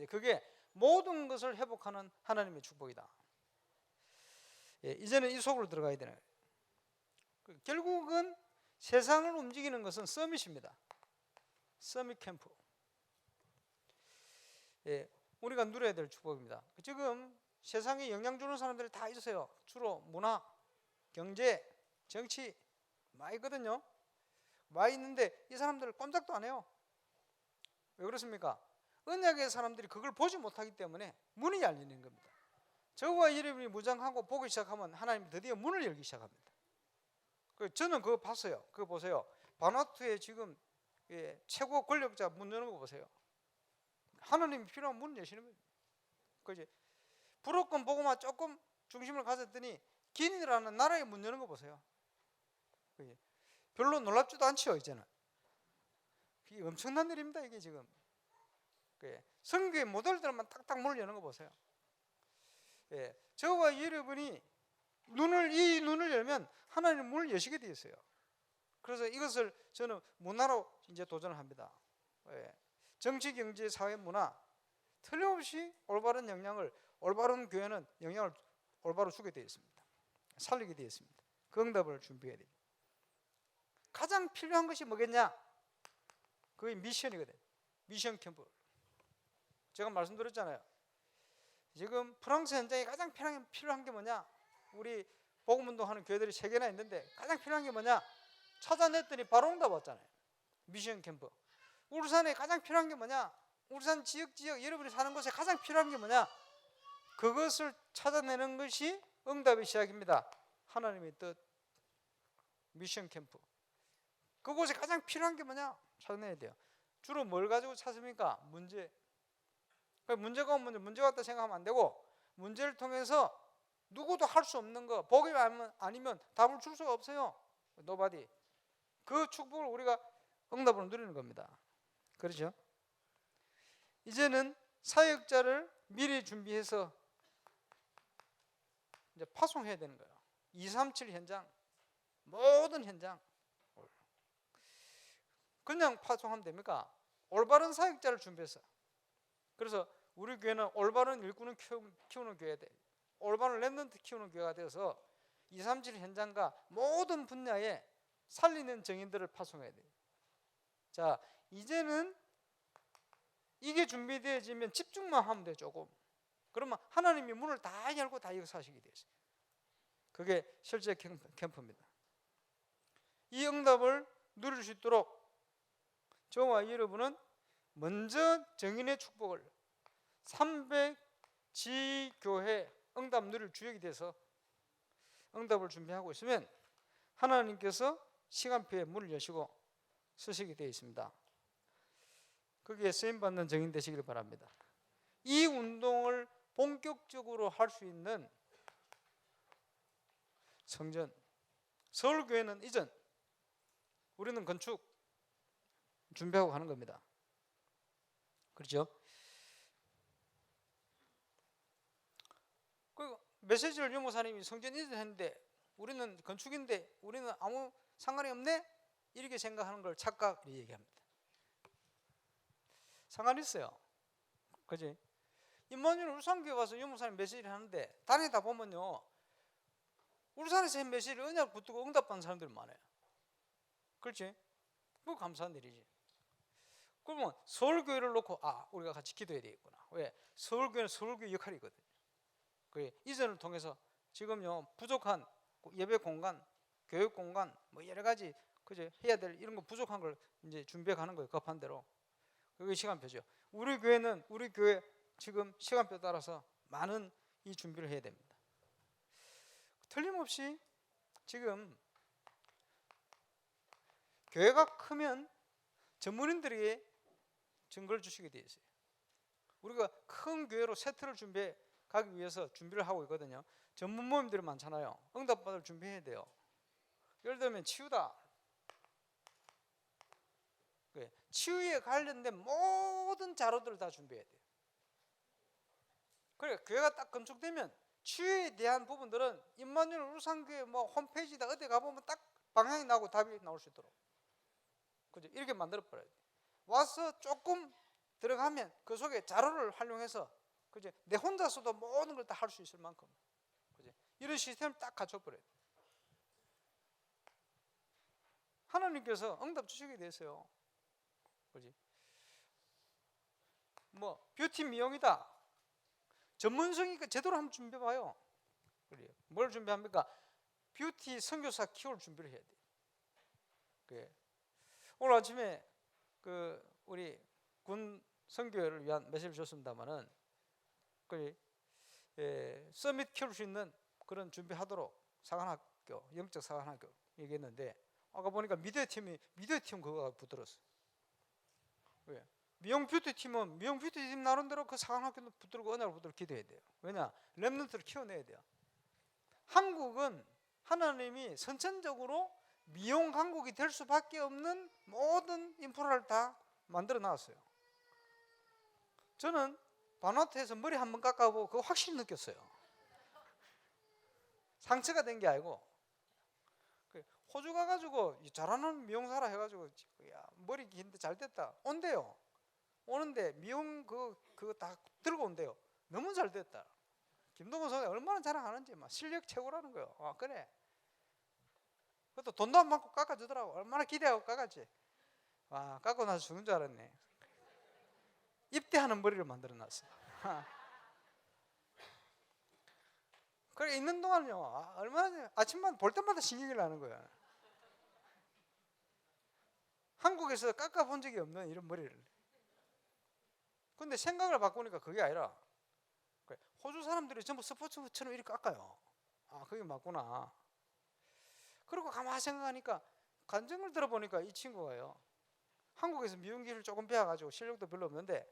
그게 모든 것을 회복하는 하나님의 축복이다. 이제는 이 속으로 들어가야 되는 거예요. 결국은 세상을 움직이는 것은 서밋입니다. 서밋 캠프. 우리가 누려야 될 축복입니다. 지금 세상에 영향 주는 사람들이 다 있어요. 주로 문화, 경제, 정치 많이 있거든요. 많이 있는데 이 사람들 꼼짝도 안 해요. 왜 그렇습니까? 언약의 사람들이 그걸 보지 못하기 때문에 문이 열리는 겁니다. 저와 여러분이 무장하고 보기 시작하면 하나님 드디어 문을 열기 시작합니다. 저는 그거 봤어요. 그거 보세요. 바누아투의 지금 최고 권력자 문 여는 거 보세요. 하나님이 필요한 문을 여시는 거예요. 그지? 불어권 보고만 조금 중심을 가졌더니 기니라는 나라의 문 여는 거 보세요. 그지? 별로 놀랍지도 않죠 이제는. 이게 엄청난 일입니다. 이게 지금 성교의 모델들만 딱딱 문을 여는 거 보세요. 예, 저와 여러분이 이 눈을 열면 하나님 문을 여시게 되어 있어요. 그래서 이것을 저는 문화로 이제 도전을 합니다. 예, 정치, 경제, 사회, 문화 틀림없이 올바른 영향을, 올바른 교회는 영향을 올바로 주게 되어 있습니다. 살리게 되어 있습니다. 그 응답을 준비해야 됩니다. 가장 필요한 것이 뭐겠냐? 그게 미션이거든. 미션 캠프. 제가 말씀드렸잖아요. 지금 프랑스 현장에 가장 필요한 게 뭐냐? 우리 복음운동하는 교회들이 3개나 있는데 가장 필요한 게 뭐냐? 찾아냈더니 바로 응답 왔잖아요. 미션 캠프. 울산에 가장 필요한 게 뭐냐? 울산 지역 여러분이 사는 곳에 가장 필요한 게 뭐냐? 그것을 찾아내는 것이 응답의 시작입니다. 하나님의 뜻. 미션 캠프. 그곳에 가장 필요한 게 뭐냐? 찾아내야 돼요. 주로 뭘 가지고 찾습니까? 문제. 문제가 오면 문제 왔다 생각하면 안 되고, 문제를 통해서 누구도 할 수 없는 거, 복이 아니면 답을 줄 수가 없어요. nobody. 그 축복을 우리가 응답으로 누리는 겁니다. 그렇죠? 이제는 사역자를 미리 준비해서 이제 파송해야 되는 거예요. 237 현장, 모든 현장. 그냥 파송하면 됩니까? 올바른 사역자를 준비해서. 그래서 우리 교회는 올바른 일꾼을 키우는 교회가 돼. 올바른 랩런트 키우는 교회가 되어서 237 현장과 모든 분야에 살리는 정인들을 파송해야 돼요. 자, 이제는 이게 준비되어지면 집중만 하면 돼요. 조금. 그러면 하나님이 문을 다 열고 다 역사하시게 되어 있어요. 그게 실제 캠프입니다. 이 응답을 누릴 수 있도록 저와 여러분은 먼저 정인의 축복을 300지교회 응답 누릴 주역이 돼서 응답을 준비하고 있으면 하나님께서 시간표에 문을 여시고 쓰시게 되어 있습니다. 거기에 쓰임받는 정인 되시길 바랍니다. 이 운동을 본격적으로 할 수 있는 성전, 서울교회는 이전, 우리는 건축 준비하고 가는 겁니다. 그렇죠? 그리고 메시지를 유목사님이 성전 이전했는데 우리는 건축인데 우리는 아무 상관이 없네? 이렇게 생각하는 걸 착각 얘기합니다. 상관이 있어요. 그지? 임마누엘 울산교회 와서 유목사님 메시지를 하는데 다니다 보면요, 울산에서 한 메시지를 언약 붙들고 응답받는 사람들이 많아요. 그렇지? 그거 감사한 일이지. 그러면 서울교회를 놓고 우리가 같이 기도해야 되겠구나. 왜? 서울교회는 서울교회 역할이거든요. 그 이전을 통해서 지금요 부족한 예배 공간, 교육 공간, 뭐 여러 가지 그죠 해야 될 이런 거 부족한 걸 이제 준비해 가는 거예요. 급한 대로. 그게 시간표죠. 우리 교회는 우리 교회 지금 시간표 따라서 많은 이 준비를 해야 됩니다. 틀림없이 지금 교회가 크면 전문인들에게 증거를 주시게 되어 있어요. 우리가 큰 교회로 세트를 준비해 가기 위해서 준비를 하고 있거든요. 전문 모임들이 많잖아요. 응답받을 준비해야 돼요. 예를 들면 치유다. 치유에 관련된 모든 자료들을 다 준비해야 돼요. 그래 교회가 딱 건축되면 치유에 대한 부분들은 임마누엘 울산교회 뭐 홈페이지다 어디 가보면 딱 방향이 나오고 답이 나올 수 있도록 그죠? 이렇게 만들어 버려야 돼요. 와서 조금 들어가면 그 속에 자료를 활용해서 그죠? 내 혼자서도 모든 걸 다 할 수 있을 만큼 그죠? 이런 시스템을 딱 갖춰버려야 돼요. 하나님께서 응답 주시게 됐어요. 그지? 뭐 뷰티 미용이다. 전문성이니까 제대로 한번 준비해봐요. 그래요. 뭘 준비합니까? 뷰티 선교사 키울 준비를 해야 돼요. 그래. 오늘 아침에 그 우리 군 선교회를 위한 메시지를 줬습니다만은 그 서밋 키울 수 있는 그런 준비하도록 사관학교, 영적 사관학교 얘기했는데 아까 보니까 미디어 팀 그거가 붙들었어. 왜? 미용 뷰티팀은 미용 뷰티팀 나름대로 그 사관학교도 붙들고 언약을 붙들고 기도해야 돼요. 왜냐? 렘넌트를 키워내야 돼요. 한국은 하나님이 선천적으로 미용 강국이 될 수밖에 없는 모든 인프라를 다 만들어 놨어요. 저는 바누아투에서 머리 한번 깎아보고 그거 확실히 느꼈어요. 상처가 된 게 아니고, 호주 가가지고 잘하는 미용사라 해가지고 야, 머리 긴데 잘 됐다 온대요. 오는데 미용 그거 다 들고 온대요. 너무 잘 됐다. 김동건 선생이 얼마나 자랑하는지 막 실력 최고라는 거예요. 아 그래. 그것도 돈도 안 받고 깎아주더라고. 얼마나 기대하고 깎았지. 와, 깎고 나서 죽는 줄 알았네. 입대하는 머리를 만들어 놨어. 그래 있는 동안요, 얼마나 아침만 볼 때마다 신경이 나는 거야. 한국에서 깎아본 적이 없는 이런 머리를. 근데 생각을 바꾸니까 그게 아니라 호주 사람들이 전부 스포츠처럼 이렇게 깎아요. 아 그게 맞구나. 그리고 가만히 생각하니까 간증을 들어보니까 이 친구가요, 한국에서 미용기를 조금 배워가지고 실력도 별로 없는데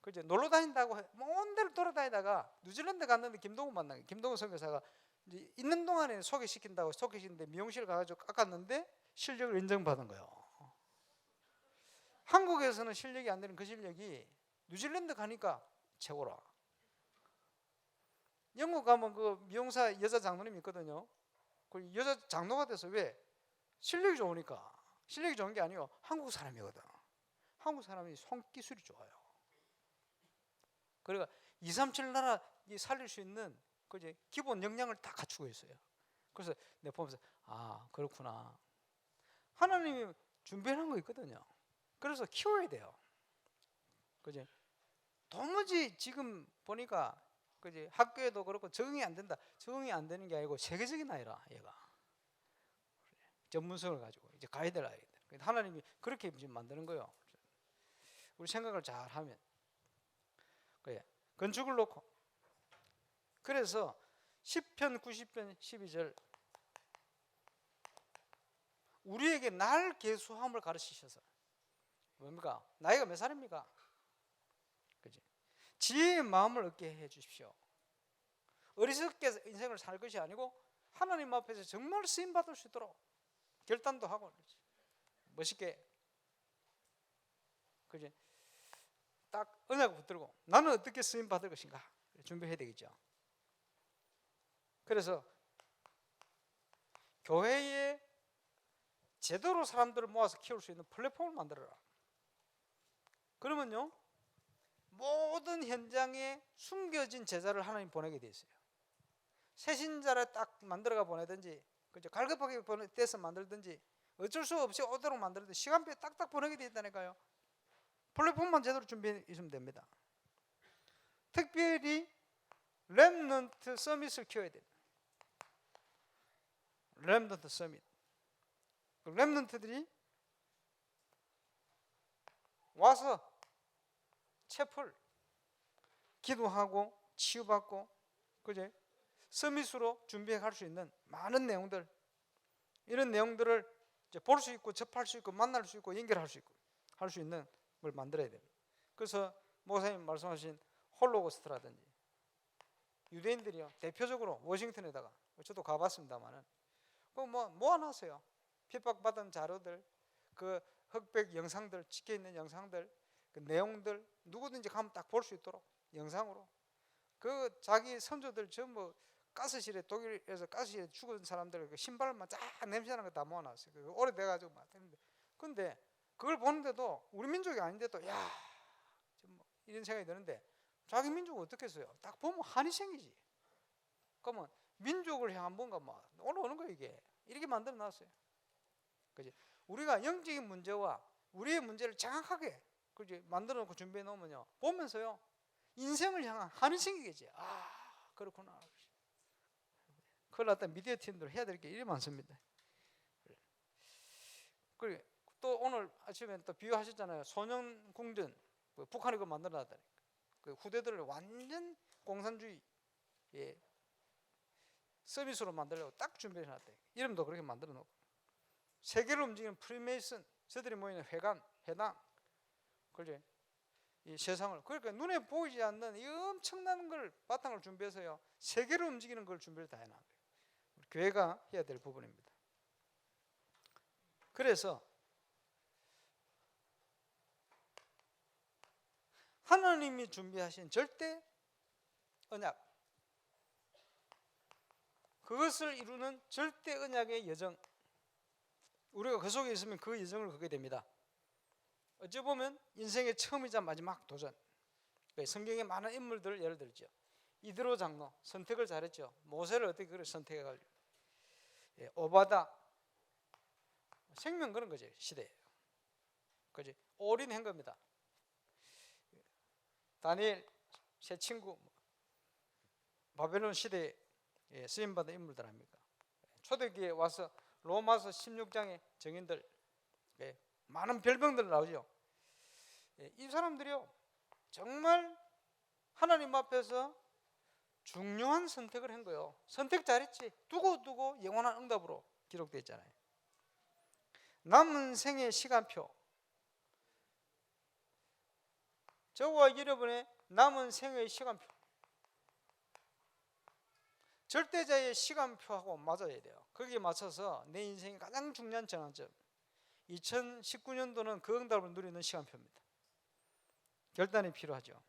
그제 놀러 다닌다고 먼 데를 돌아다니다가 뉴질랜드 갔는데 김동훈 만난 거예요. 김동훈 선교사가 이제 있는 동안에 소개시킨다고 소개시키는데 미용실 가가지고 깎았는데 실력을 인정받은 거예요. 한국에서는 실력이 안 되는 그 실력이 뉴질랜드 가니까 최고라. 영국 가면 그 미용사 여자 장로님이 있거든요. 그 여자 장로가 돼서 왜? 실력이 좋으니까. 실력이 좋은 게 아니고 한국 사람이거든. 한국 사람이 손기술이 좋아요. 그러니까 237 나라 살릴 수 있는 그 기본 역량을 다 갖추고 있어요. 그래서 내가 보면서 아 그렇구나. 하나님이 준비한 거 있거든요. 그래서 키워야 돼요. 그지? 도무지 지금 보니까 그지? 학교에도 그렇고 적응이 안 된다. 적응이 안 되는 게 아니고 세계적인 아이라 얘가. 전문성을 가지고 이제 가야 될 아이들. 하나님이 그렇게 지금 만드는 거예요. 우리 생각을 잘 하면. 그래. 건축을 놓고. 그래서 10편 90편 12절 우리에게 날 계수함을 가르치셔서 뭡니까? 나이가 몇 살입니까? 그지? 지혜의 마음을 얻게 해 주십시오. 어리석게 인생을 살 것이 아니고 하나님 앞에서 정말 쓰임 받을 수 있도록 결단도 하고 멋있게 그지? 딱 언약을 붙들고 나는 어떻게 쓰임 받을 것인가 준비해야 되겠죠. 그래서 교회에 제대로 사람들을 모아서 키울 수 있는 플랫폼을 만들어라. 그러면요 모든 현장에 숨겨진 제자를 하나님 보내게 돼 있어요. 새신자를 딱 만들어가 보내든지 그죠? 갈급하게 떼서 만들든지 어쩔 수 없이 오도록 만들든지 시간표에 딱딱 보내게 돼 있다니까요. 플랫폼만 제대로 준비해 있으면 됩니다. 특별히 렘넌트 서밋을 키워야 됩니다. 렘넌트 서밋. 렘넌트들이 와서 채플 기도하고 치유받고 그제 서밋으로 준비해 갈 수 있는 많은 내용들 이런 내용들을 이제 볼 수 있고 접할 수 있고 만날 수 있고 연결할 수 있고 할 수 있는 걸 만들어야 됩니다. 그래서 목사님 말씀하신 홀로고스트라든지 유대인들이요 대표적으로 워싱턴에다가 저도 가봤습니다만은 그 뭐 모아놨어요. 핍박받은 자료들, 그 흑백 영상들, 찍혀 있는 영상들, 그 내용들 누구든지 가면 딱 볼 수 있도록 영상으로 그 자기 선조들 전부 가스실에 독일에서 가스실에 죽은 사람들 그 신발만 쫙 냄새나는 거 다 모아놨어요. 그 오래돼가지고 막 했는데 근데 그걸 보는데도 우리 민족이 아닌데도 야 뭐 이런 생각이 드는데 자기 민족은 어떻게 했어요? 딱 보면 한이 생기지. 그러면 민족을 향한 뭔가 막 올라오는 거예요. 이게 이렇게 만들어 놨어요. 그지? 우리가 영적인 문제와 우리의 문제를 정확하게 그지 만들어 놓고 준비해 놓으면요 보면서요 인생을 향한 한이 생기겠지. 아 그렇구나. 그걸 갖다 미디어 팀들 해야 될 게 이리 많습니다. 그리고 또 오늘 아침에 또 비유하셨잖아요. 소년궁전 북한이 그거 만들어 놨다니까. 그 후대들을 완전 공산주의 서비스로 만들려고 딱 준비해 놨대. 이름도 그렇게 만들어 놓고 세계를 움직이는 프리메이슨 저들이 모이는 회관, 해당 그죠? 이 세상을 그러니까 눈에 보이지 않는 이 엄청난 걸 바탕을 준비해서요 세계를 움직이는 걸 준비를 다 해놔. 교회가 해야 될 부분입니다. 그래서 하나님이 준비하신 절대 언약, 그것을 이루는 절대 언약의 여정, 우리가 그 속에 있으면 그 여정을 걷게 됩니다. 어찌 보면 인생의 처음이자 마지막 도전. 성경에 많은 인물들을 예를 들죠. 이드로 장로 선택을 잘했죠. 모세를 어떻게 그래 선택해가지고, 오바다 생명 그런 거지 시대에, 그지 올인한 겁니다. 다니엘 새 친구, 바벨론 시대에 쓰임받은 인물들 아닙니까? 초대기에 와서 로마서 16장의 증인들, 많은 별명들 나오죠. 이 사람들이요 정말 하나님 앞에서 중요한 선택을 한 거예요. 선택 잘했지. 두고두고 영원한 응답으로 기록되어 있잖아요. 남은 생의 시간표, 저와 여러분의 남은 생의 시간표, 절대자의 시간표하고 맞아야 돼요. 거기에 맞춰서 내 인생의 가장 중요한 전환점, 2019년도는 그 응답을 누리는 시간표입니다. 결단이 필요하죠.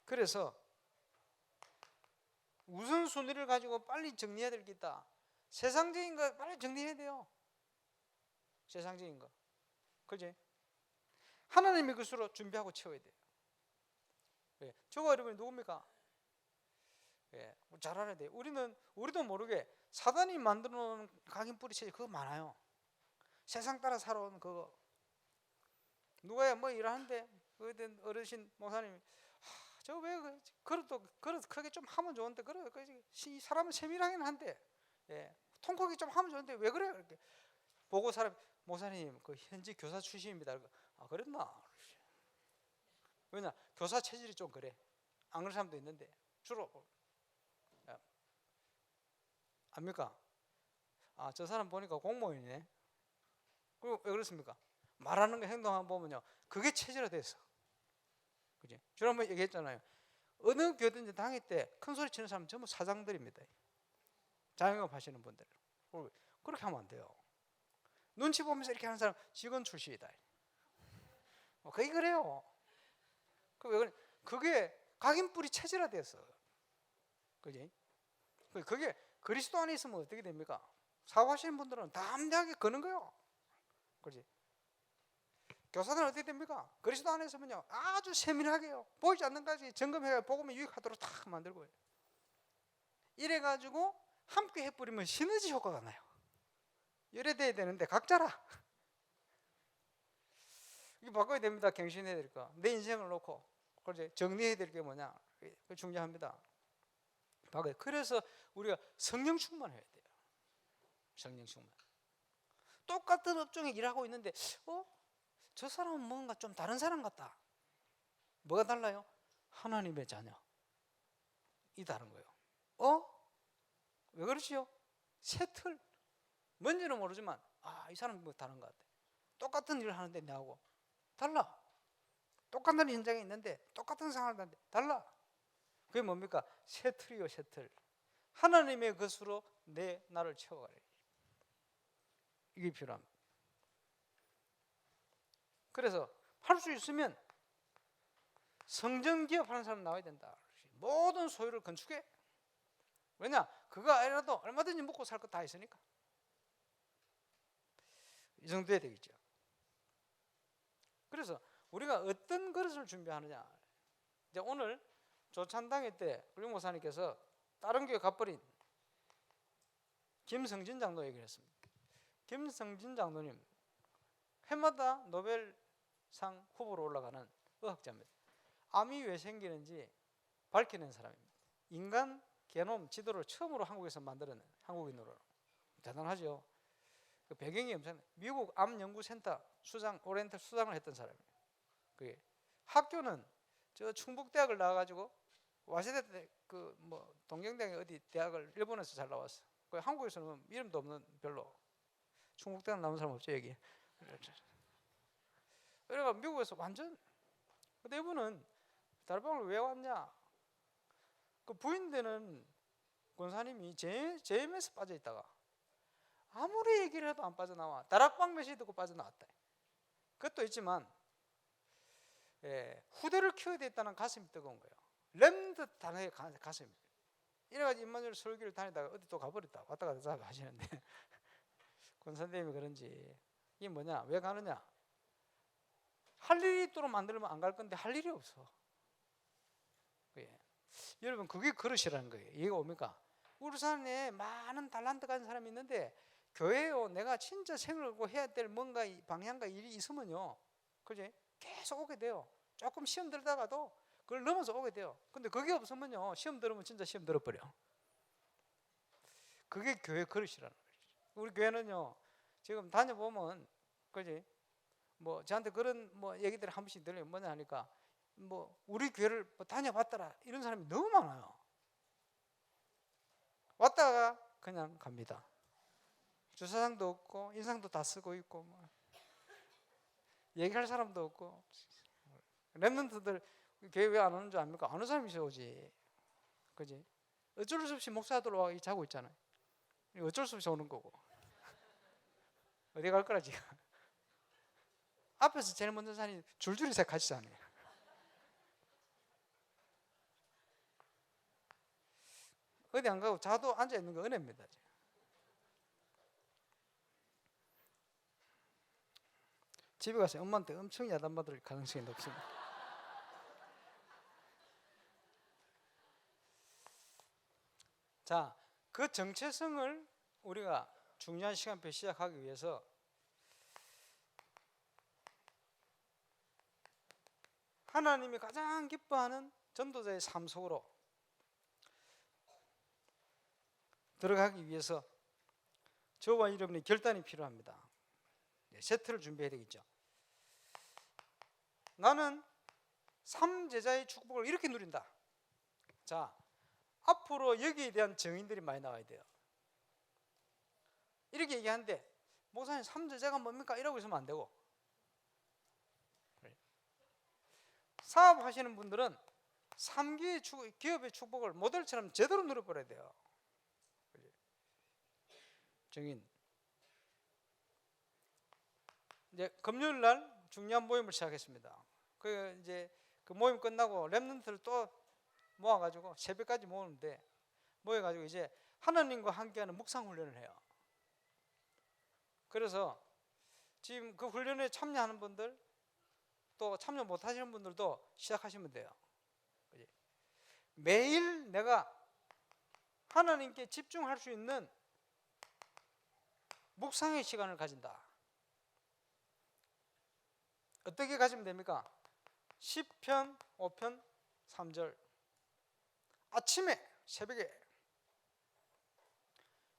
그래서 우선순위를 가지고 빨리 정리해야 될 게 있다. 세상적인 거 빨리 정리해야 돼요. 세상적인 거, 그지? 하나님의 것으로 준비하고 채워야 돼요. 저와 여러분이 누굽니까? 잘 알아야 돼요. 우리도 모르게 사단이 만들어 놓은 각인 뿌리 체질 그거 많아요. 세상 따라 살아온 그거. 누가 뭐 일하는데 그 어르신 목사님이 저 왜 그릇도 크게 좀 하면 좋은데 그래 이 사람은 세밀하긴 한데 통크게 좀 하면 좋은데 왜 그래? 이렇게 보고 사람 목사님 그 현지 교사 출신입니다. 아 그랬나? 왜냐 교사 체질이 좀 그래. 안 그런 사람도 있는데 주로 압니까? 아 저 사람 보니까 공무원이네. 그리고 왜 그렇습니까? 말하는 거 행동하면 보면요 그게 체질화돼서, 그지? 주로 한번 얘기했잖아요. 어느 교회든지 당일 때 큰 소리 치는 사람은 전부 사장들입니다. 자영업 하시는 분들. 그렇게 하면 안 돼요. 눈치 보면서 이렇게 하는 사람 직원 출신이다. 그게 그래요. 그게 각인 뿌리 체질화돼서, 그지? 그게 그리스도 안에 있으면 어떻게 됩니까? 사고하시는 분들은 담대하게 거는 거예요. 그렇지? 교사들은 어떻게 됩니까? 그리스도 안에 있으면요 아주 세밀하게요 보이지 않는 까지 점검해야 복음에 유익하도록 탁 만들고, 이래가지고 함께 해버리면 시너지 효과가 나요. 열애돼야 되는데 각자라. 이거 바꿔야 됩니다. 갱신해야 될 거. 내 인생을 놓고 그렇지? 정리해야 될 게 뭐냐? 그 중요합니다. 그래서 우리가 성령 충만해야 돼요. 성령 충만. 똑같은 업종에 일하고 있는데 저 사람은 뭔가 좀 다른 사람 같다. 뭐가 달라요? 하나님의 자녀. 이 다른 거예요. 왜 그러시요? 새 틀. 뭔지는 모르지만 이 사람은 뭐 다른 것 같아. 똑같은 일을 하는데 내하고 달라. 똑같은 현장에 있는데 똑같은 상황을 하는데 달라. 그게 뭡니까? 새 틀이요, 새 틀. 하나님의 것으로 내 나를 채워가래. 이게 필요합니다. 그래서 할 수 있으면 성전 기업하는 사람 나와야 된다. 모든 소유를 건축해. 왜냐? 그거 아니라도 얼마든지 먹고 살 거 다 있으니까. 이 정도 해야 되겠죠. 그래서 우리가 어떤 그릇을 준비하느냐. 이제 오늘 조찬당회 때 우리 목사님께서 다른 교회 가버린 김성진 장로 얘기를 했습니다. 김성진 장로님 해마다 노벨상 후보로 올라가는 의학자입니다. 암이 왜 생기는지 밝혀낸 사람입니다. 인간 게놈 지도를 처음으로 한국에서 만들어낸 한국인으로. 대단하죠. 그 배경이 엄청 미국 암연구센터 수장 오리엔탈 수장을 했던 사람이에요. 그게 학교는 저 충북대학을 나와가지고 와세대 때 그 뭐 동경대학에 어디 대학을 일본에서 잘 나왔어. 그 한국에서는 이름도 없는 별로 충북대학 나온 사람 없죠 여기. 그러니까 미국에서 완전. 근데 이분은 달방을 왜 왔냐? 그 부인 되는 권사님이 JMS 빠져 있다가 아무리 얘기를 해도 안 빠져나와. 다락방 메시지 듣고 빠져나왔다. 그것도 있지만 후대를 키워야 되겠다는 가슴이 뜨거운 거예요. 렘드 단어의 가슴이. 이래가지고 임마누엘 설교를 다니다가 어디 또 가버렸다. 왔다 갔다 하시는데 권선생님이 그런지 이게 뭐냐? 왜 가느냐? 할 일이 있도록 만들면 안 갈 건데 할 일이 없어. 여러분 그게 그릇이라는 거예요. 이해가 옵니까? 울산에 많은 달란트 가진 사람이 있는데 교회요 내가 진짜 생을 걸고 해야 될 뭔가 방향과 일이 있으면요, 그지? 계속 오게 돼요. 조금 시험 들다가도 그걸 넘어서 오게 돼요. 근데 그게 없으면요, 시험 들으면 진짜 시험 들어버려. 그게 교회 그릇이라는 거죠. 우리 교회는요 지금 다녀보면, 그지? 뭐 저한테 그런 뭐 얘기들을 한 번씩 들려요. 뭐냐 하니까 뭐 우리 교회를 뭐 다녀봤더라 이런 사람이 너무 많아요. 왔다가 그냥 갑니다. 주차장도 없고 인상도 다 쓰고 있고 뭐 얘기할 사람도 없고. 랩런트들 교회 왜 안 오는 줄 압니까? 안 오는 사람이 있어 오지, 그지? 어쩔 수 없이 목사들 와 자고 있잖아요. 어쩔 수 없이 오는 거고. 어디 갈 거라 지금. 앞에서 제일 먼저 사니 줄줄이 새 같이 사네. 어디 안 가고 자도 앉아 있는 거 은혜입니다. 집에 가서 엄마한테 엄청 야단받을 가능성이 높습니다. 자, 그 정체성을 우리가 중요한 시간표 시작하기 위해서 하나님이 가장 기뻐하는 전도자의 삶 속으로 들어가기 위해서 저와 여러분의 결단이 필요합니다. 세트를 준비해야 되겠죠. 나는 3제자의 축복을 이렇게 누린다. 자, 앞으로 여기에 대한 증인들이 많이 나와야 돼요. 이렇게 얘기하는데 목사님 3제자가 뭡니까? 이러고 있으면 안 되고, 사업하시는 분들은 3기의 기업의 축복을 모델처럼 제대로 누려버려야 돼요. 증인. 이제 금요일 날 중요한 모임을 시작했습니다. 그 이제 그 모임 끝나고 랩런트를 또 모아가지고 새벽까지 모으는데, 모여가지고 이제 하나님과 함께하는 묵상 훈련을 해요. 그래서 지금 그 훈련에 참여하는 분들, 또 참여 못하시는 분들도 시작하시면 돼요. 매일 내가 하나님께 집중할 수 있는 묵상의 시간을 가진다. 어떻게 가지면 됩니까? 10편 5편 3절 아침에 새벽에.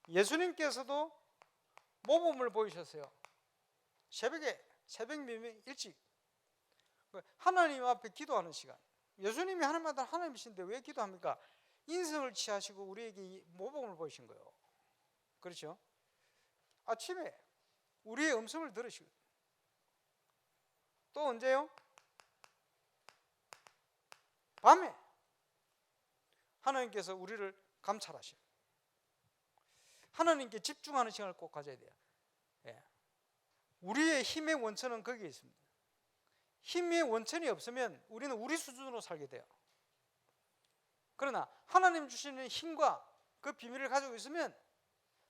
예수님께서도 모범을 보이셨어요. 새벽에, 새벽 미명 일찍 하나님 앞에 기도하는 시간. 예수님이 하나님 아들 하나님이신데 왜 기도합니까? 인성을 취하시고 우리에게 모범을 보이신 거예요. 그렇죠? 아침에 우리의 음성을 들으시고, 또 언제요? 밤에 하나님께서 우리를 감찰하시고 하나님께 집중하는 시간을 꼭 가져야 돼요. 우리의 힘의 원천은 거기에 있습니다. 힘의 원천이 없으면 우리는 우리 수준으로 살게 돼요. 그러나 하나님 주시는 힘과 그 비밀을 가지고 있으면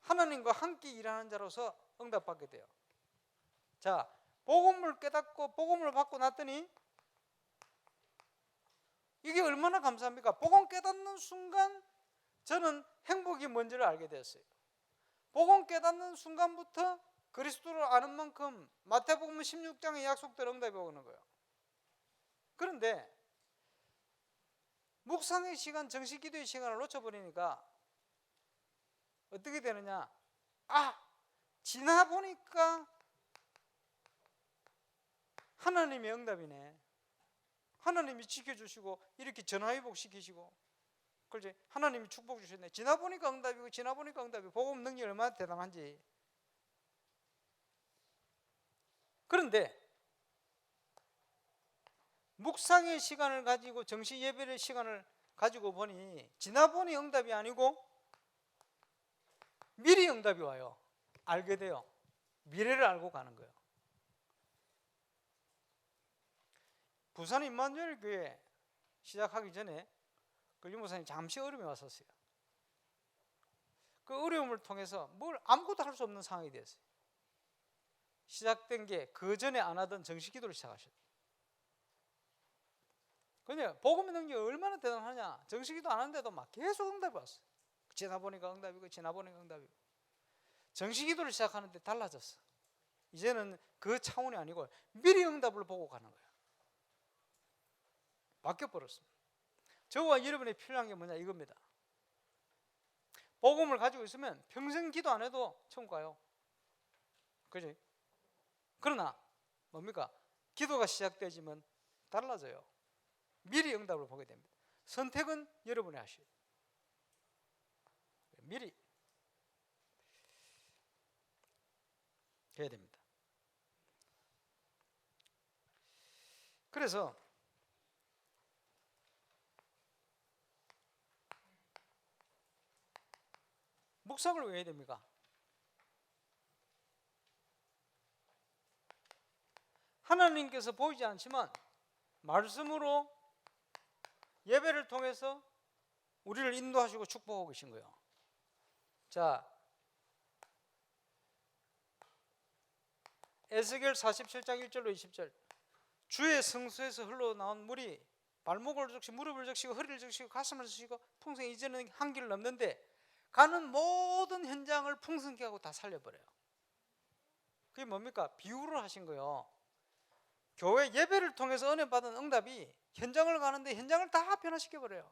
하나님과 함께 일하는 자로서 응답받게 돼요. 자, 복음을 깨닫고 복음을 받고 났더니 이게 얼마나 감사합니까? 복음 깨닫는 순간 저는 행복이 뭔지를 알게 되었어요. 복음 깨닫는 순간부터 그리스도를 아는 만큼 마태복음 16장의 약속대로 응답이 오는 거예요. 그런데 묵상의 시간, 정식 기도의 시간을 놓쳐버리니까 어떻게 되느냐? 지나 보니까 하나님의 응답이네. 하나님이 지켜주시고 이렇게 전화위복 시키시고, 그렇지? 하나님이 축복 주셨네. 지나 보니까 응답이고, 지나 보니까 응답이고. 복음 능력이 얼마나 대단한지. 그런데 묵상의 시간을 가지고 정식 예배의 시간을 가지고 보니 지나 보니 응답이 아니고 미리 응답이 와요. 알게 돼요. 미래를 알고 가는 거예요. 부산 임마누엘 교회 시작하기 전에 그 유목사님 잠시 어려움이 왔었어요. 그 어려움을 통해서 뭘 아무것도 할 수 없는 상황이 됐어요. 시작된 게 그 전에 안 하던 정식기도를 시작하셨어요. 근데 복음의 능력이 얼마나 대단하냐. 정식기도 안 하는데도 막 계속 응답이 왔어요. 지나 보니까 응답이고 지나 보니까 응답이고. 정식기도를 시작하는데 달라졌어. 이제는 그 차원이 아니고 미리 응답을 보고 가는 거예요. 바뀌어버렸습니다. 저와 여러분이 필요한 게 뭐냐 이겁니다. 복음을 가지고 있으면 평생 기도 안 해도 천국 가요. 그지? 그러나 뭡니까? 기도가 시작되지만 달라져요. 미리 응답을 보게 됩니다. 선택은 여러분이 하셔야 돼요. 미리 해야 됩니다. 그래서 묵상을 왜 해야 됩니까? 하나님께서 보이지 않지만 말씀으로 예배를 통해서 우리를 인도하시고 축복하고 계신 거예요. 자, 에스겔 47장 1절로 20절. 주의 성소에서 흘러나온 물이 발목을 적시고 무릎을 적시고 허리를 적시고 가슴을 적시고 풍성히 이제는 한기를 넘는데 가는 모든 현장을 풍성케 하고 다 살려버려요. 그게 뭡니까? 비유를 하신 거예요. 교회 예배를 통해서 은혜 받은 응답이 현장을 가는데 현장을 다 변화시켜버려요.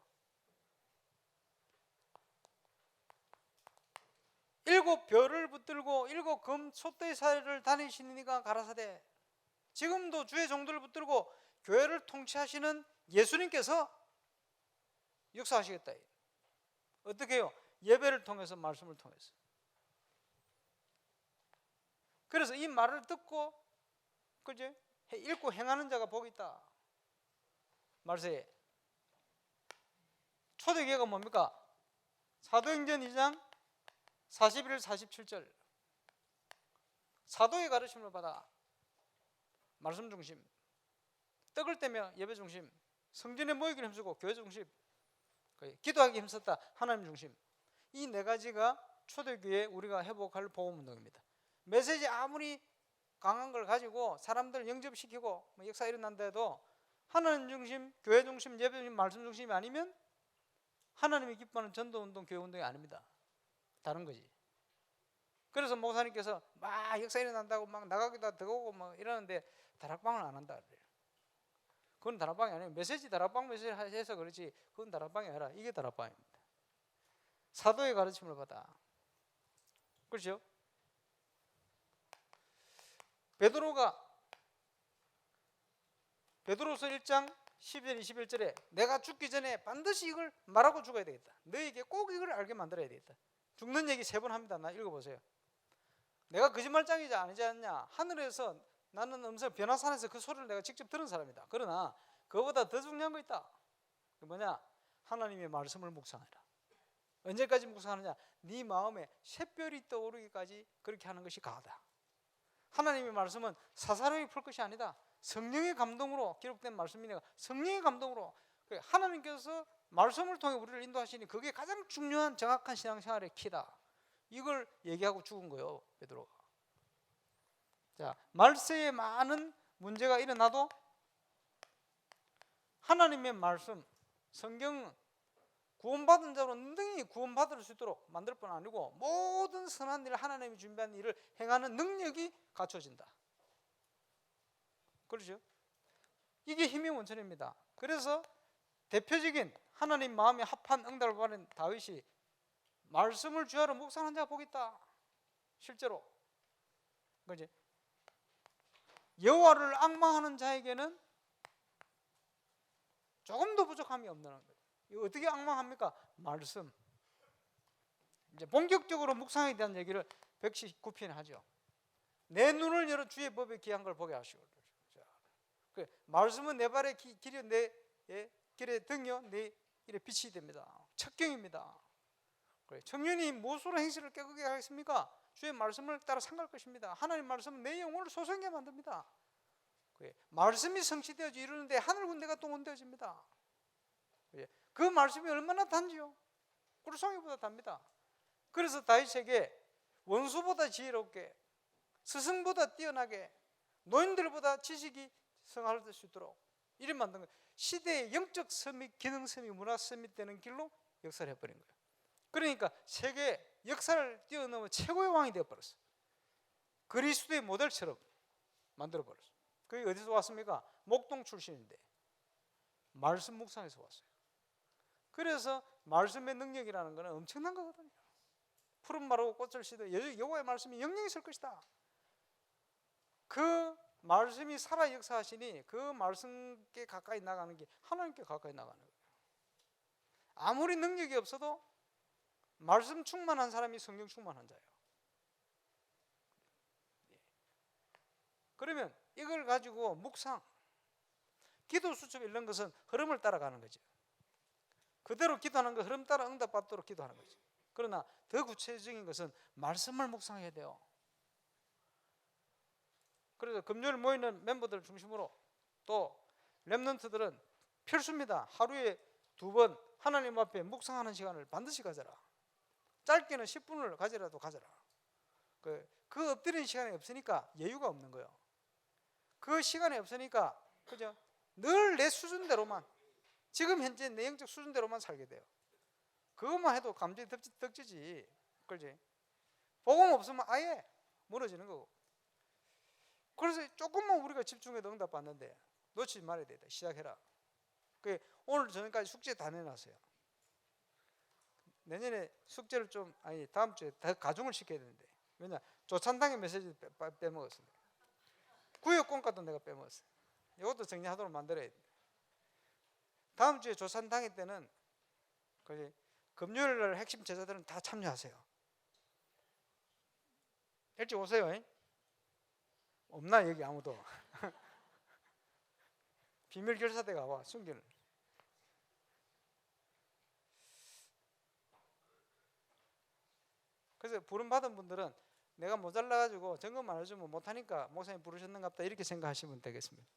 7 별을 붙들고 7 금 솥대 사이를 다니시니가 가라사대. 지금도 주의 종들을 붙들고 교회를 통치하시는 예수님께서 역사하시겠다. 어떻게 해요? 예배를 통해서, 말씀을 통해서. 그래서 이 말을 듣고 그제 읽고 행하는 자가 복이 있다. 말세에 초대교회가 뭡니까? 사도행전 2장 41, 47절. 사도의 가르침을 받아 말씀 중심, 떡을 떼며 예배 중심, 성전에 모이기를 힘쓰고 교회 중심, 기도하기 힘썼다 하나님 중심. 이 네 가지가 초대교회 우리가 회복할 복음운동입니다. 메시지 아무리 강한 걸 가지고 사람들 영접시키고 역사 일어난다 해도 하나님 중심, 교회 중심, 예배 중심, 말씀 중심이 아니면 하나님이 기뻐하는 전도운동, 교회운동이 아닙니다. 다른 거지. 그래서 목사님께서 막 역사 일어난다고 막 나가기도 하고 막 이러는데 다락방을 안 한다 그래요. 그건 다락방이 아니에요. 메시지 다락방 메시지 해서 그렇지 그건 다락방이 아니라 이게 다락방입니다. 사도의 가르침을 받아. 그렇죠? 베드로서 1장 10절 21절에 내가 죽기 전에 반드시 이걸 말하고 죽어야 되겠다. 너에게 꼭 이걸 알게 만들어야 되겠다. 죽는 얘기 3번 합니다. 나 읽어보세요. 내가 거짓말장이지 아니지 않냐. 하늘에서 나는 음성 변화산에서 그 소리를 내가 직접 들은 사람이다. 그러나 그거보다 더 중요한 거 있다. 그 뭐냐? 하나님의 말씀을 묵상하라. 언제까지 묵상하느냐? 네 마음에 샛별이 떠오르기까지 그렇게 하는 것이 가하다. 하나님의 말씀은 사사로이 풀 것이 아니다. 성령의 감동으로 기록된 말씀이니까 성령의 감동으로 하나님께서 말씀을 통해 우리를 인도하시니 그게 가장 중요한 정확한 신앙생활의 키다. 이걸 얘기하고 죽은 거예요, 베드로가. 자, 말세에 많은 문제가 일어나도 하나님의 말씀, 성경은 구원받은 자로 능히 구원받을 수 있도록 만들 뿐 아니고 모든 선한 일을 하나님이 준비한 일을 행하는 능력이 갖춰진다. 그렇죠? 이게 힘의 원천입니다. 그래서 대표적인 하나님 마음에 합한 응답을 받은 다윗이 말씀을 주하러 묵상하는 자가 복이 있다. 실제로 그렇지? 여호와를 앙망하는 자에게는 조금도 부족함이 없는 거예요. 이거 어떻게 앙망합니까? 말씀. 이제 본격적으로 묵상에 대한 얘기를 119편에 하죠. 내 눈을 열어 주의 법에 귀한 걸 보게 하시고. 말씀은 내 발의 길이 내 길의 등이요 내 길의 빛이 됩니다. 척경입니다. 청년이 무엇으로 행실을 깨끗게 하겠습니까? 주의 말씀을 따라 상갈 것입니다. 하나님 말씀은 내 영혼을 소생하게 만듭니다. 말씀이 성취되어져 이루는데 하늘 군대가 동원되어집니다. 그 말씀이 얼마나 단지요? 꿀송이보다 답니다. 그래서 다윗에게 원수보다 지혜롭게, 스승보다 뛰어나게, 노인들보다 지식이 성할 수 있도록 이름 만든 거예요. 시대의 영적 서밋, 기능 서밋, 문화 서밋 되는 길로 역사를 해버린 거예요. 그러니까 세계 역사를 뛰어넘어 최고의 왕이 되어버렸어요. 그리스도의 모델처럼 만들어버렸어요. 그게 어디서 왔습니까? 목동 출신인데 말씀 묵상에서 왔어요. 그래서 말씀의 능력이라는 것은 엄청난 거거든요. 푸른 마르고 꽃을 시도 여호와의 말씀이 영영이 있을 것이다. 그 말씀이 살아 역사하시니 그 말씀께 가까이 나가는 게 하나님께 가까이 나가는 거예요. 아무리 능력이 없어도 말씀 충만한 사람이 성령 충만한 자예요. 그러면 이걸 가지고 묵상, 기도 수첩 이런 것은 흐름을 따라가는 거죠. 그대로 기도하는 것 흐름 따라 응답받도록 기도하는 거죠. 그러나 더 구체적인 것은 말씀을 묵상해야 돼요. 그래서 금요일 모이는 멤버들 중심으로 또 렘넌트들은 필수입니다. 하루에 2번 하나님 앞에 묵상하는 시간을 반드시 가져라. 짧게는 10분을 가지라도 가져라. 그 엎드리는 시간이 없으니까 여유가 없는 거예요. 그 시간이 없으니까 그죠? 늘 내 수준대로만, 지금 현재 내 영적 수준대로만 살게 돼요. 그것만 해도 감정이 덕지지. 그렇지? 복음 없으면 아예 무너지는 거고. 그래서 조금만 우리가 집중해도 응답 받는데 놓치지 말아야 된다. 시작해라. 오늘 저녁까지 숙제 다 내놨어요. 내년에 숙제를 좀, 다음 주에 더 가중을 시켜야 되는데. 왜냐? 조찬당의 메시지 빼먹었습니다. 구역공과도 내가 빼먹었어요. 이것도 정리하도록 만들어야 돼. 다음 주에 조찬당회 때는 금요일 날 핵심 제자들은 다 참여하세요. 일찍 오세요. 없나 여기 아무도? 비밀 결사대가 와 숨기는. 그래서 부름 받은 분들은 내가 모자라가지고 점검 안 해주면 못하니까 목사님 부르셨는가 보다 이렇게 생각하시면 되겠습니다.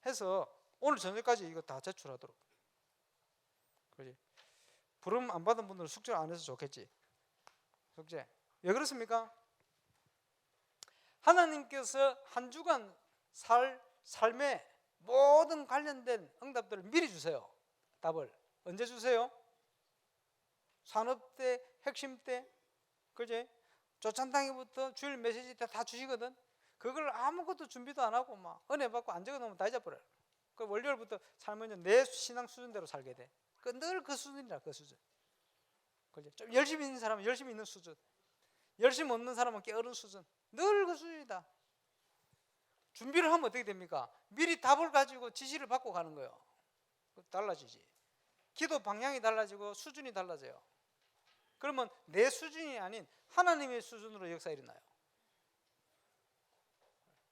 해서 오늘 저녁까지 이거 다 제출하도록. 그렇지? 부름 안 받은 분들은 숙제 안 해서 좋겠지. 숙제. 왜 그렇습니까? 하나님께서 한 주간 삶에 모든 관련된 응답들을 미리 주세요. 답을 언제 주세요? 산업 때, 핵심 때, 그지? 조찬당회부터 주일 메시지 때 다 주시거든. 그걸 아무것도 준비도 안 하고 막 은혜 받고 안 적어놓으면 다 잊어버려요. 그 월요일부터 살면 내 신앙 수준대로 살게 돼. 늘 그 수준이라, 그 수준. 그지? 좀 열심히 있는 사람은 열심히 있는 수준, 열심히 없는 사람은 게으른 수준. 늘 그 수준이다. 준비를 하면 어떻게 됩니까? 미리 답을 가지고 지시를 받고 가는 거예요. 달라지지. 기도 방향이 달라지고 수준이 달라져요. 그러면 내 수준이 아닌 하나님의 수준으로 역사 일어나요.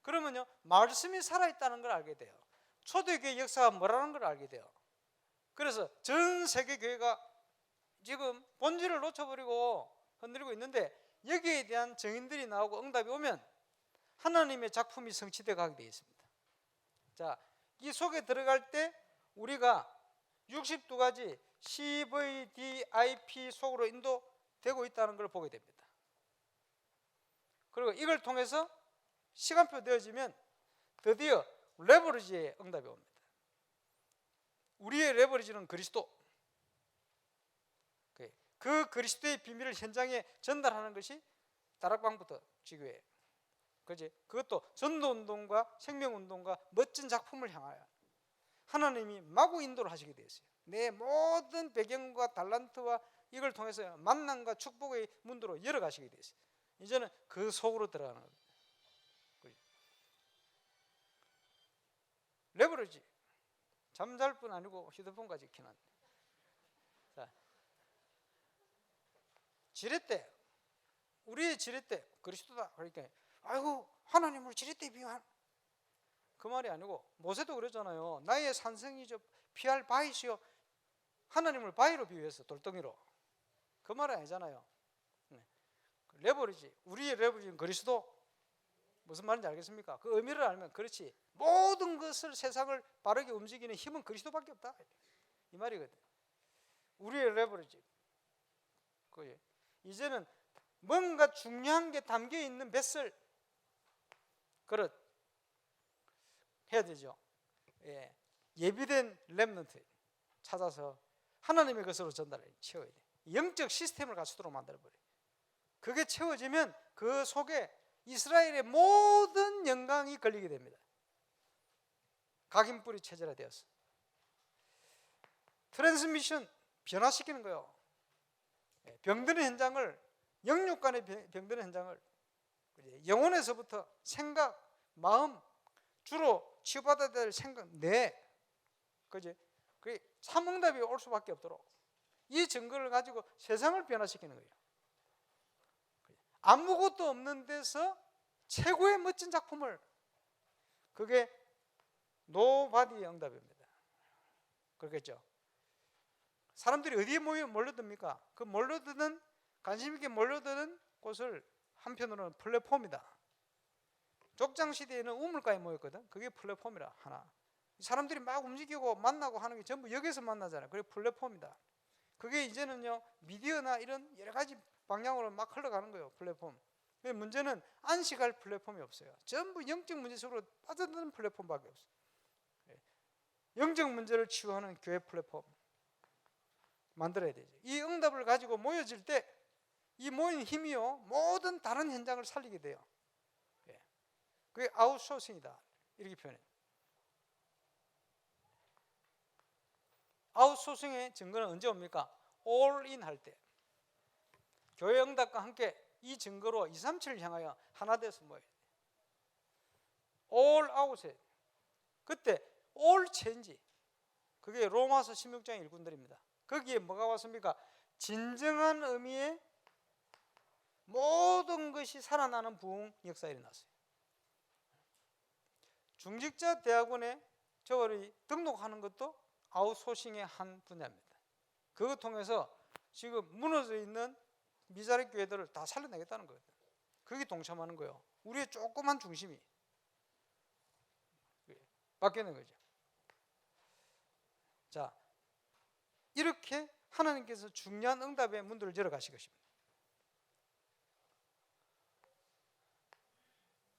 그러면요, 말씀이 살아있다는 걸 알게 돼요. 초대교회 역사가 뭐라는 걸 알게 돼요. 그래서 전 세계 교회가 지금 본질을 놓쳐버리고 흔들리고 있는데 여기에 대한 증인들이 나오고 응답이 오면 하나님의 작품이 성취되어 가게 되어 있습니다. 자, 이 속에 들어갈 때 우리가 62가지 CVDIP 속으로 인도되고 있다는 걸 보게 됩니다. 그리고 이걸 통해서 시간표 되어지면 드디어 레버리지의 응답이 옵니다. 우리의 레버리지는 그리스도. 그 그리스도의 비밀을 현장에 전달하는 것이 다락방부터 지교회예요. 그지? 그것도 전도운동과 생명운동과 멋진 작품을 향하여 하나님이 마구 인도를 하시게 되었어요. 내 모든 배경과 달란트와 이걸 통해서 만남과 축복의 문으로 열어가시게 되었어요. 이제는 그 속으로 들어가는 겁니다. 레버리지. 잠잘 뿐 아니고 휴대폰까지 켜는. 자, 지렛대. 우리의 지렛대 그리스도다. 그러니까 아이고 하나님을 지렛대 비유한 그 말이 아니고 모세도 그랬잖아요. 나의 산성이죠 피할 바위시요. 하나님을 바위로 비유해서 돌덩이로. 그 말이 아니잖아요. 레버리지, 우리의 레버리지는 그리스도. 무슨 말인지 알겠습니까? 그 의미를 알면 그렇지. 모든 것을 세상을 바르게 움직이는 힘은 그리스도밖에 없다. 이 말이거든. 우리의 레버리지. 그게 이제는 뭔가 중요한 게 담겨 있는 뱃을 그릇 해야 되죠. 예. 예비된 렘넌트 찾아서 하나님의 것으로 전달해 채워야 돼. 영적 시스템을 갖추도록 만들어버려. 그게 채워지면 그 속에 이스라엘의 모든 영광이 걸리게 됩니다. 각인뿌리 체제화되었어. 트랜스미션 변화시키는 거예요. 병드는 현장을, 영육 간의 병드는 현장을 영혼에서부터 생각, 마음, 주로 치유받아야 될 생각, 그지? 그게 참응답이 올 수밖에 없도록 이 증거를 가지고 세상을 변화시키는 거예요. 아무것도 없는 데서 최고의 멋진 작품을, 그게 노바디의 응답입니다. 그렇겠죠? 사람들이 어디에 몰려듭니까? 그 몰려드는, 관심 있게 몰려드는 곳을 한편으로는 플랫폼이다. 족장시대에는 우물가에 모였거든. 그게 플랫폼이라 하나. 사람들이 막 움직이고 만나고 하는 게 전부 여기서 만나잖아요. 그게 플랫폼이다. 그게 이제는요, 미디어나 이런 여러 가지 방향으로 막 흘러가는 거예요. 플랫폼. 문제는 안식할 플랫폼이 없어요. 전부 영적 문제 속으로 빠져드는 플랫폼밖에 없어요. 영적 문제를 치유하는 교회 플랫폼 만들어야 되죠. 이 응답을 가지고 모여질 때 이 모인 힘이요, 모든 다른 현장을 살리게 돼요. 그게 아웃소싱이다, 이렇게 표현해요. 아웃소싱의 증거는 언제 옵니까? 올인 할 때. 교회 응답과 함께 이 증거로 237을 향하여 하나 돼서 모여야 돼요. 올 아웃에, 그때 올 체인지, 그게 로마서 16장 일꾼들입니다. 거기에 뭐가 왔습니까? 진정한 의미의 모든 것이 살아나는 부흥 역사가 일어났어요. 중직자 대학원에 저를 등록하는 것도 아웃소싱의 한 분야입니다. 그거 통해서 지금 무너져 있는 미자립 교회들을 다 살려내겠다는 거예요. 그게 동참하는 거예요. 우리의 조그만 중심이 바뀌는 거죠. 자, 이렇게 하나님께서 중요한 응답의 문들을 열어 가실 것입니다.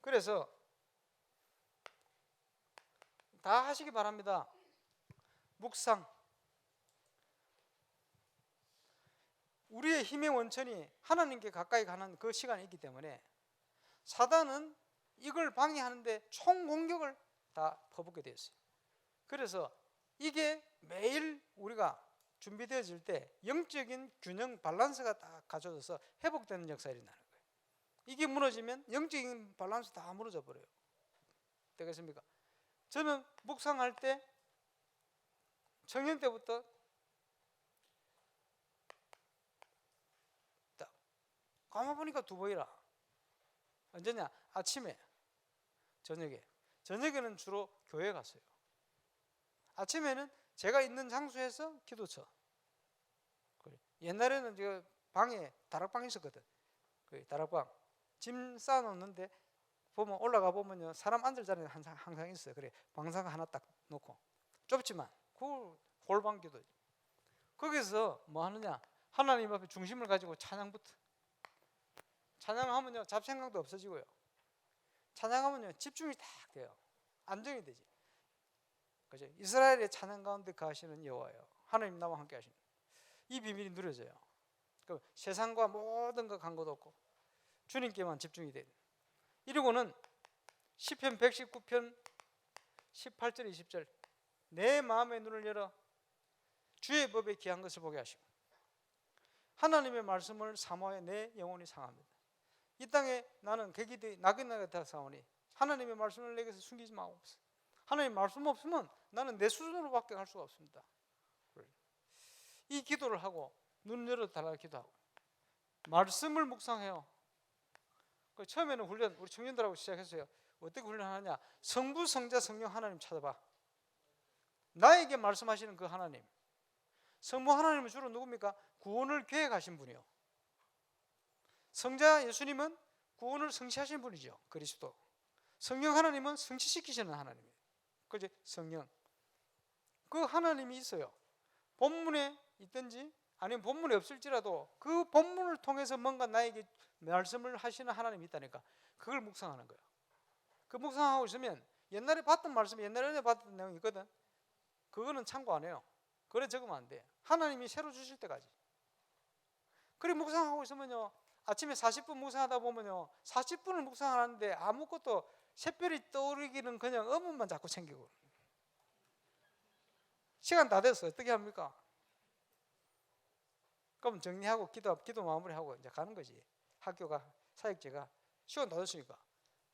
그래서 다 하시기 바랍니다. 묵상. 우리의 힘의 원천이 하나님께 가까이 가는 그 시간이 있기 때문에 사단은 이걸 방해하는데 총공격을 다 퍼붓게 되었어요. 그래서 이게 매일 우리가 준비되어질 때 영적인 균형, 밸런스가 딱 갖춰져서 회복되는 역사가 일어나는 거예요. 이게 무너지면 영적인 밸런스 다 무너져 버려요. 되겠습니까? 저는 묵상할 때 청년 때부터 딱 가만 보니까 두 번이라. 언제냐? 아침에, 저녁에. 저녁에는 주로 교회 갔어요. 아침에는 제가 있는 장소에서 기도처. 옛날에는 제가 방에 다락방이 있었거든. 그 다락방 짐 쌓아놓는데 보면, 올라가 보면요, 사람 앉을 자리는 항상 있어요. 그래, 방상 하나 딱 놓고, 좁지만 그 골방 기도. 거기서 뭐 하느냐? 하나님 앞에 중심을 가지고 찬양부터. 찬양하면요, 잡생각도 없어지고요. 찬양하면요, 집중이 딱 돼요. 안정이 되지. 그죠? 이스라엘의 찬양 가운데 거하시는 여호와요, 하나님 나와 함께 하시는 이 비밀이 누려져요. 그럼 세상과 모든 거 간것도 없고 주님께만 집중이 되는. 이러고는 시편 119편 18절 20절, 내 마음의 눈을 열어 주의 법에 귀한 것을 보게 하시고 하나님의 말씀을 사모하여 내 영혼이 상합니다. 이 땅에 나는 객이 나그네가 사오니 하나님의 말씀을 내게서 숨기지 마옵소서. 하나님 말씀 없으면 나는 내 수준으로밖에 갈 수가 없습니다. 이 기도를 하고 눈 열어달라고 기도하고 말씀을 묵상해요. 처음에는 훈련, 우리 청년들하고 시작했어요. 어떻게 훈련하느냐? 성부, 성자, 성령 하나님 찾아봐. 나에게 말씀하시는 그 하나님. 성부 하나님은 주로 누굽니까? 구원을 계획하신 분이요. 성자 예수님은 구원을 성취하신 분이죠. 그리스도. 성령 하나님은 성취시키시는 하나님이에요. 그죠? 성령. 그 하나님이 있어요. 본문에 있든지 아니면 본문에 없을지라도 그 본문을 통해서 뭔가 나에게 말씀을 하시는 하나님이 있다니까. 그걸 묵상하는 거예요. 그 묵상하고 있으면 옛날에 봤던 말씀이 옛날에 봤던 내용이 있거든. 그거는 참고 안 해요. 그래 적으면 안 돼. 하나님이 새로 주실 때까지. 그래 묵상하고 있으면요, 아침에 40분 묵상하다 보면요, 40분을 묵상하는데 아무것도 샛별이 떠오르기는 그냥 의문만 자꾸 챙기고. 시간 다 됐어. 어떻게 합니까? 그럼 정리하고 기도 마무리하고 이제 가는 거지. 학교가, 사역제가 시간 다 됐으니까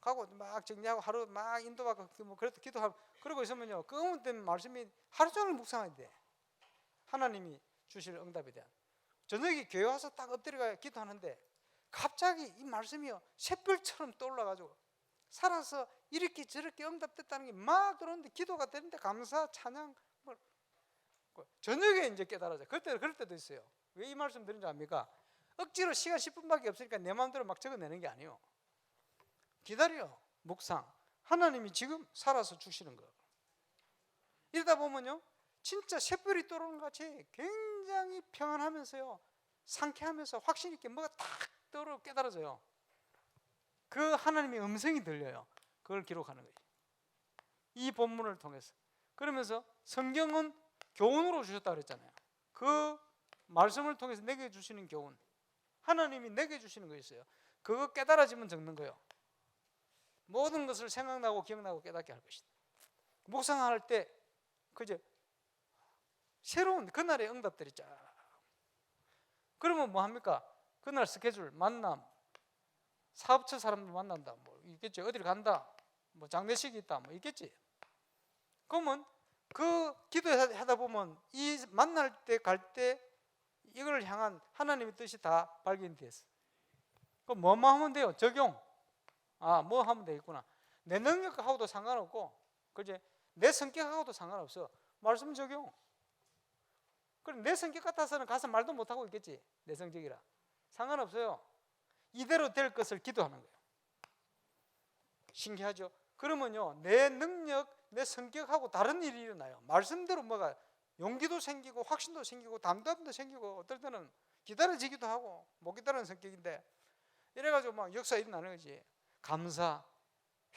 가고 막 정리하고 하루 막 인도받고 뭐 그래도 기도하고 그러고 있으면요, 그 의문된 말씀이 하루 종일 묵상해야 돼. 하나님이 주실 응답에 대한. 저녁에 교회 와서 딱 엎드려가 기도하는데 갑자기 이 말씀이요, 샛별처럼 떠올라가지고 살아서 이렇게 저렇게 응답됐다는 게 막 들어오는데 기도가 되는데 감사, 찬양, 뭐 저녁에 이제 깨달아져. 그럴 때도 있어요. 왜 이 말씀 드린 줄 압니까? 억지로 시간 10분밖에 없으니까 내 마음대로 막 적어내는 게 아니에요. 기다려. 묵상. 하나님이 지금 살아서 주시는 거. 이러다 보면요, 진짜 샛별이 떠오르는 것 같이 굉장히 평안하면서요, 상쾌하면서 확신 있게 뭐가 딱 떠오르고 깨달아져요. 그 하나님의 음성이 들려요. 그걸 기록하는 거예요. 이 본문을 통해서. 그러면서 성경은 교훈으로 주셨다 그랬잖아요. 그 말씀을 통해서 내게 주시는 교훈, 하나님이 내게 주시는 거 있어요. 그거 깨달아지면 적는 거예요. 모든 것을 생각나고 기억나고 깨닫게 할 것이다. 묵상할 때 그저 새로운 그날의 응답들이 쫙. 그러면 뭐 합니까? 그날 스케줄, 만남, 사업처 사람들 만난다, 뭐 있겠지. 어디를 간다, 뭐 장례식이 있다, 뭐 있겠지. 그러면 그 기도하다 보면 이 만날 때 갈 때 이걸 향한 하나님의 뜻이 다 발견이 됐어. 그럼 뭐뭐 하면 돼요? 적용. 아, 뭐 하면 되겠구나. 내 능력하고도 상관없고, 그지? 내 성격하고도 상관없어. 말씀 적용. 그럼 내 성격 같아서는 가서 말도 못하고 있겠지. 내 성격이라. 상관없어요. 이대로 될 것을 기도하는 거예요. 신기하죠? 그러면요, 내 능력, 내 성격하고 다른 일이 일어나요. 말씀대로 뭐가 용기도 생기고 확신도 생기고 담대함도 생기고 어떨 때는 기다려지기도 하고 못 기다리는 성격인데 이래가지고 막 역사 일어나는 거지. 감사,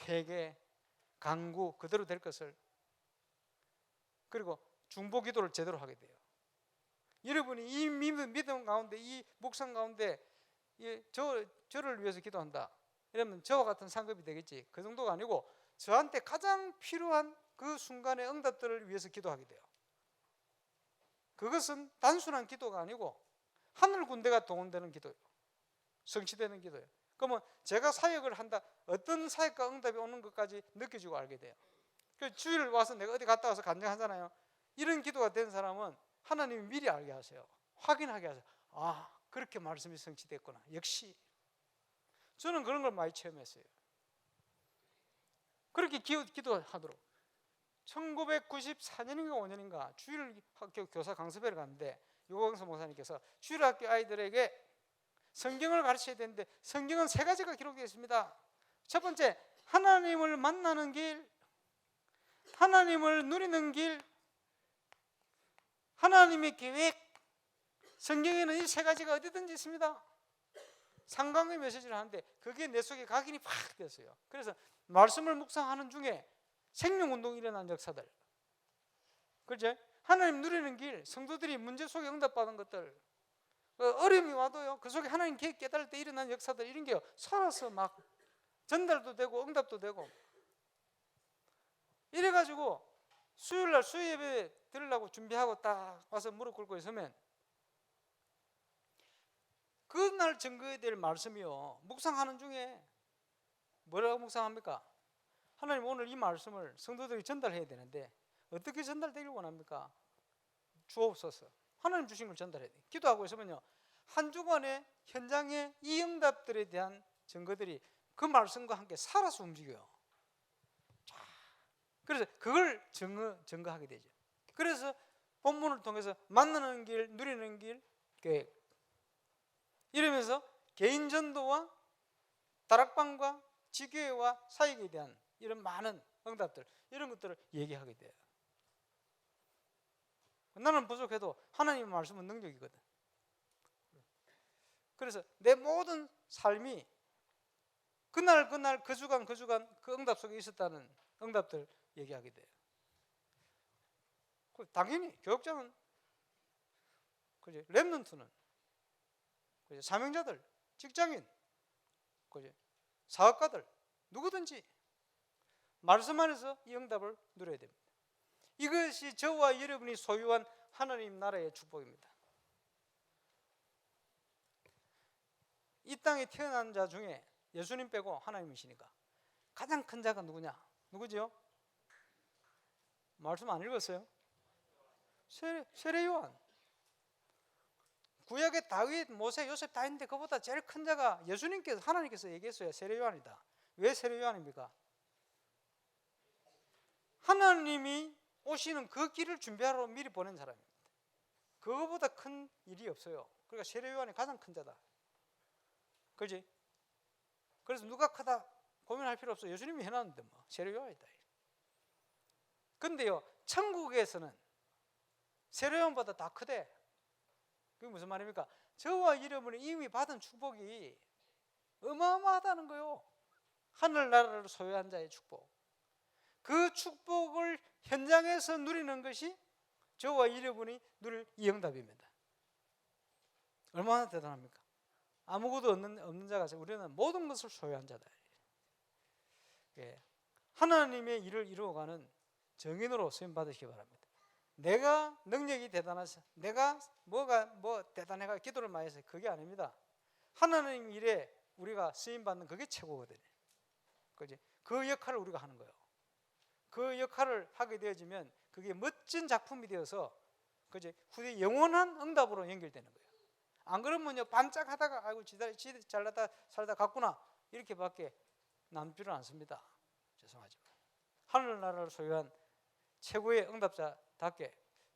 회개, 간구 그대로 될 것을. 그리고 중보기도를 제대로 하게 돼요. 여러분이 이 믿음 가운데, 이 묵상 가운데 저를 위해서 기도한다 이러면 저와 같은 상급이 되겠지. 그 정도가 아니고 저한테 가장 필요한 그 순간의 응답들을 위해서 기도하게 돼요. 그것은 단순한 기도가 아니고 하늘 군대가 동원되는 기도예요. 성취되는 기도예요. 그러면 제가 사역을 한다, 어떤 사역과 응답이 오는 것까지 느껴지고 알게 돼요. 그 주일 와서 내가 어디 갔다 와서 간증하잖아요. 이런 기도가 된 사람은 하나님이 미리 알게 하세요. 확인하게 하세요. 아, 그렇게 말씀이 성취됐구나. 역시 저는 그런 걸 많이 체험했어요. 그렇게 기도하도록 1994년인가 5년인가 주일학교 교사 강습회를 갔는데 유광수 목사님께서 주일학교 아이들에게 성경을 가르쳐야 되는데 성경은 3가지가 기록되어 있습니다. 첫 번째, 하나님을 만나는 길, 하나님을 누리는 길, 하나님의 계획. 성경에는 이 3가지가 어디든지 있습니다. 상강의 메시지를 하는데 그게 내 속에 각인이 팍 됐어요. 그래서 말씀을 묵상하는 중에 생명운동이 일어난 역사들, 그렇죠? 하나님 누리는 길, 성도들이 문제 속에 응답받은 것들, 어려움이 와도요 그 속에 하나님 계획 깨달을 때 일어난 역사들, 이런 게 살아서 막 전달도 되고 응답도 되고 이래가지고 수요일날 수요예배 들으려고 준비하고 딱 와서 무릎 꿇고 있으면 그날 증거해야 될 말씀이요, 묵상하는 중에 뭐라고 묵상합니까? 하나님, 오늘 이 말씀을 성도들이 전달해야 되는데 어떻게 전달되길 원합니까? 주옵소서. 하나님 주신 걸 전달해야 돼요. 기도하고 있으면요, 한 주간의 현장의 이 응답들에 대한 증거들이 그 말씀과 함께 살아서 움직여요. 그래서 그걸 증거하게 되죠. 그래서 본문을 통해서 만나는 길, 누리는 길, 계획, 이러면서 개인 전도와 다락방과 지교회와 사역에 대한 이런 많은 응답들, 이런 것들을 얘기하게 돼요. 나는 부족해도 하나님의 말씀은 능력이거든. 그래서 내 모든 삶이 그날 그 주간 그 응답 속에 있었다는 응답들 얘기하게 돼요. 당연히 교역자는, 그지, 렘넌트는, 그지, 사명자들, 직장인, 그지, 사업가들, 누구든지 말씀 안에서 이 응답을 누려야 됩니다. 이것이 저와 여러분이 소유한 하나님 나라의 축복입니다. 이 땅에 태어난 자 중에 예수님 빼고 하나님이시니까 가장 큰 자가 누구냐? 누구죠? 말씀 안 읽었어요? 세례 요한. 구약의 다윗, 모세, 요셉 다 있는데 그보다 제일 큰 자가 예수님께서, 하나님께서 얘기했어요. 세례 요한이다. 왜 세례 요한입니까? 하나님이 오시는 그 길을 준비하러 미리 보낸 사람입니다. 그거보다 큰 일이 없어요. 그러니까 세례 요한이 가장 큰 자다. 그렇지? 그래서 누가 크다 고민할 필요 없어. 예수님이 해놨는데 뭐 세례 요한이다. 근데요, 천국에서는 세례 요한보다 다 크대. 그게 무슨 말입니까? 저와 여러분이 이미 받은 축복이 어마어마하다는 거요. 하늘나라를 소유한 자의 축복. 그 축복을 현장에서 누리는 것이 저와 여러분이 누릴 이 응답입니다. 얼마나 대단합니까? 아무것도 없는 자가 우리는 모든 것을 소유한 자다. 예. 하나님의 일을 이루어가는 정인으로 쓰임 받으시기 바랍니다. 내가 능력이 대단해서, 내가 뭐 대단해가 기도를 많이 해서 그게 아닙니다. 하나님 일에 우리가 쓰임 받는 그게 최고거든요. 그지? 그 역할을 우리가 하는 거예요. 그 역할을 하게 되어지면 그게 멋진 작품이 되어서, 그지? 후대 영원한 응답으로 연결되는 거예요. 안 그러면요, 반짝하다가 아이고 지들 잘나다 살다 갔구나 이렇게밖에 남지를 않습니다. 죄송하지만 하늘나라를 소유한 최고의 응답자답게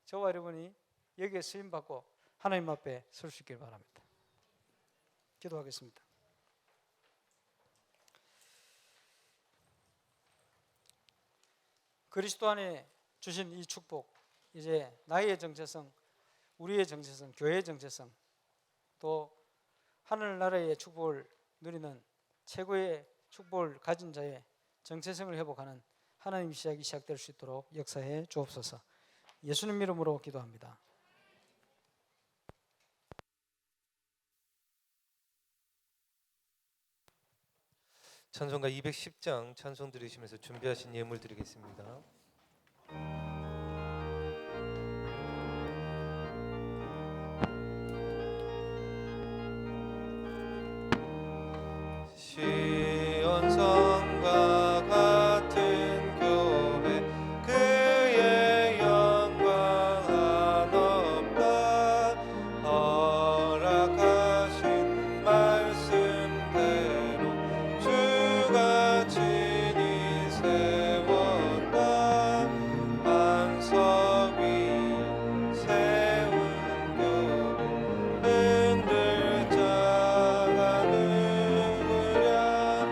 저와 여러분이 여기에 쓰임 받고 하나님 앞에 설 수 있길 바랍니다. 기도하겠습니다. 그리스도 안에 주신 이 축복, 이제 나의 정체성, 우리의 정체성, 교회의 정체성, 또 하늘나라의 축복을 누리는 최고의 축복을 가진 자의 정체성을 회복하는 하나님 시작이 시작될 수 있도록 역사해 주옵소서. 예수님 이름으로 기도합니다. 찬송가 210장 찬송 들으시면서 준비하신 예물 드리겠습니다. 시온성과 같은 교회 그의 영광 한없다 허락하신 말씀대로 주가 친히 세웠다 반석 위에 세운 교회 흔들 자가 누구랴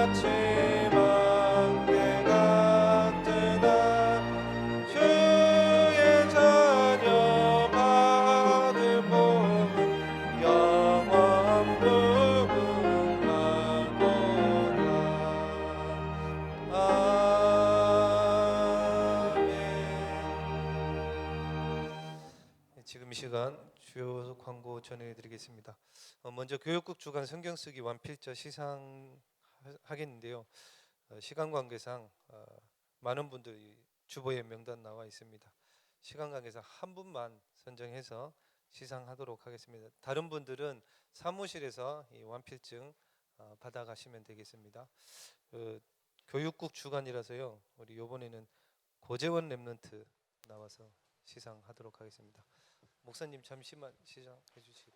아침 안개 같은 날 주의 자녀 받을 복은 영원 무궁하도다. 아멘. 지금 이 시간 주요 광고 전해드리겠습니다. 먼저 교육국 주간 성경 쓰기 완필자 시상하겠는데요. 시간 관계상 많은 분들이 주보에 명단 나와 있습니다. 시간 관계상 한 분만 선정해서 시상하도록 하겠습니다. 다른 분들은 사무실에서 이 완필증 받아가시면 되겠습니다. 교육국 주간이라서요. 우리 이번에는 고재원 랩런트 나와서 시상하도록 하겠습니다. 목사님 잠시만 시작해 주시고.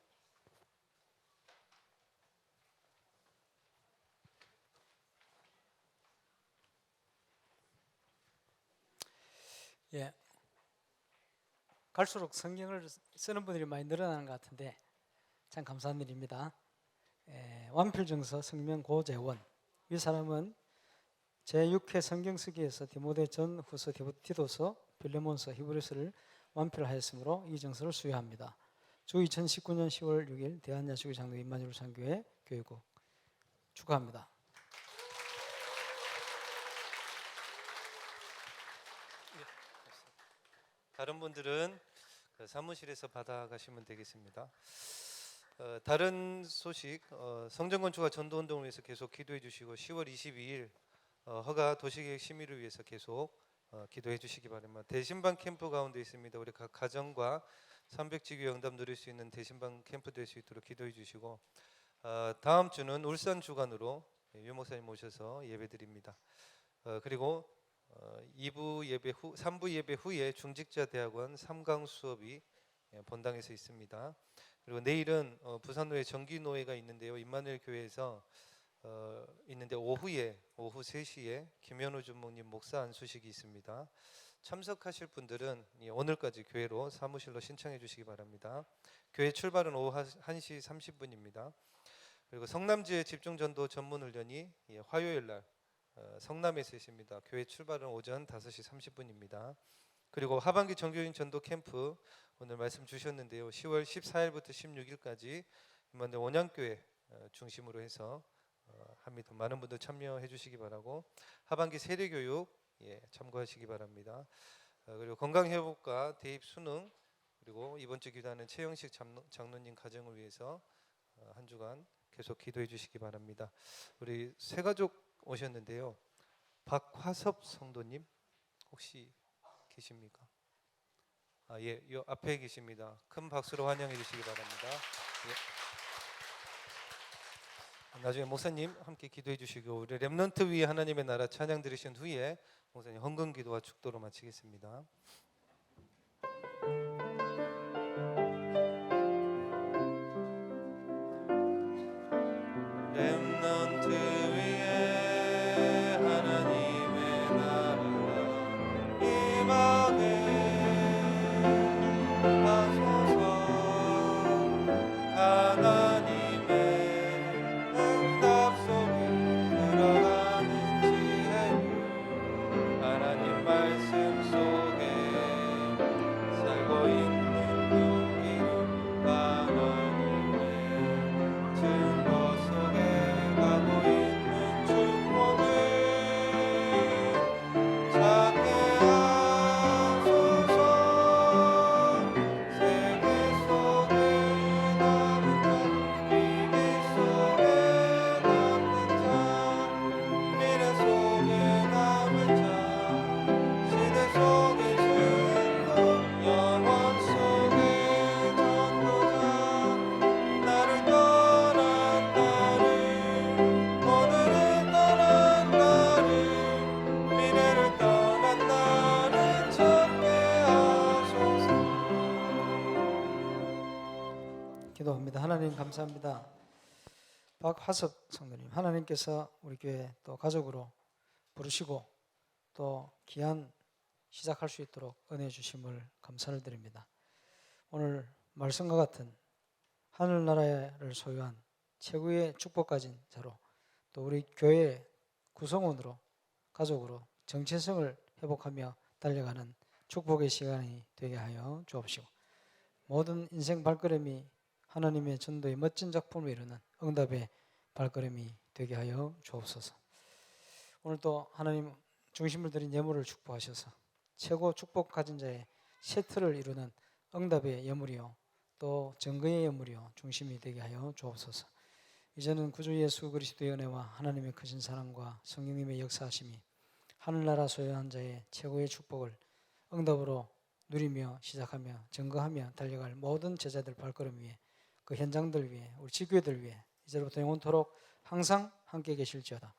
예, 갈수록 성경을 쓰는 분들이 많이 늘어나는 것 같은데 참 감사한 일입니다. 완필증서 성명 고재원, 이 사람은 제6회 성경 쓰기에서 디모데 전후서, 디도서, 빌레몬서, 히브리서를 완필하였으므로 이 증서를 수여합니다. 주 2019년 10월 6일 대한야수교 장로 임마누엘 장교회 교육국 축하합니다. 다른 분들은 사무실에서 받아가시면 되겠습니다. 다른 소식, 성전 건축과 전도 운동을 위해서 계속 기도해 주시고 10월 22일 허가 도시계획 심의를 위해서 계속 기도해 주시기 바랍니다. 대신방 캠프 가운데 있습니다. 우리 각 가정과 300지교 영답 누릴 수 있는 대신방 캠프 될 수 있도록 기도해 주시고, 다음 주는 울산 주간으로 유 목사님 모셔서 예배드립니다. 그리고 2부 예배 후, 3부 예배 후에 중직자 대학원 3강 수업이 본당에서 있습니다. 그리고 내일은 부산노회 정기노회가 있는데요. 임마누엘 교회에서 있는데 오후 3시에 김현우 주목님 목사 안수식이 있습니다. 참석하실 분들은 오늘까지 교회로 사무실로 신청해 주시기 바랍니다. 교회 출발은 오후 1시 30분입니다. 그리고 성남지회 집중전도 전문훈련이 화요일 날 성남에서 있습니다. 교회 출발은 오전 5시 30분입니다. 그리고 하반기 정교인 전도 캠프 오늘 말씀 주셨는데요. 10월 14일부터 16일까지 임마누엘 원양교회 중심으로 해서 합니다. 많은 분들 참여해 주시기 바라고, 하반기 세례교육 참고하시기 바랍니다. 그리고 건강회복과 대입 수능, 그리고 이번 주 기도하는 최영식 장로님 가정을 위해서 한 주간 계속 기도해 주시기 바랍니다. 우리 세 가족 오셨는데요. 박화섭 성도님 혹시 계십니까? 예, 요 앞에 계십니다. 큰 박수로 환영해 주시기 바랍니다. 예. 나중에 목사님 함께 기도해 주시고, 우리 렘넌트 위에 하나님의 나라 찬양 들으신 후에 목사님 헌금 기도와 축도로 마치겠습니다. 렘넌트 위에 하나님의 나라가 임하게 하소서. 하나님의 응답 속에 들어가는 지혜를, 하나님 말씀 속에 살고 있는 용기를, 하나님의 증거 속에 가고 있는 축복을 찾게 하소서. 세계 속에 남은 자, 위기 속에 남는 자, 미래 속에 남은 자, 시대 속에 증거, 영원 속에 전도자, 나를 떠난 나를, 오늘을 떠난 나를, 미래를 떠난 나를 찾게 하소서. 기도합니다. 하나님 감사합니다. 박화섭 성도님, 하나님께서 우리 교회 또 가족으로 부르시고 또 귀한 시작할 수 있도록 은혜 주심을 감사를 드립니다. 오늘 말씀과 같은 하늘나라를 소유한 최고의 축복 가진 자로 또 우리 교회에 구성원으로 가족으로 정체성을 회복하며 달려가는 축복의 시간이 되게 하여 주옵시고 모든 인생 발걸음이 하나님의 전도의 멋진 작품을 이루는 응답의 발걸음이 되게 하여 주옵소서. 오늘 또 하나님 중심을 들인 예물을 축복하셔서 최고 축복 가진 자의 세트를 이루는 응답의 예물이요 또 증거의 예물이요 중심이 되게 하여 주옵소서. 이제는 구주 예수 그리스도의 은혜와 하나님의 크신 사랑과 성령님의 역사하심이 하늘나라 소유한 자의 최고의 축복을 응답으로 누리며 시작하며 증거하며 달려갈 모든 제자들 발걸음 위에 그 현장들 위에 우리 지교회들 위에 이제부터 영원토록 항상 함께 계실지어다.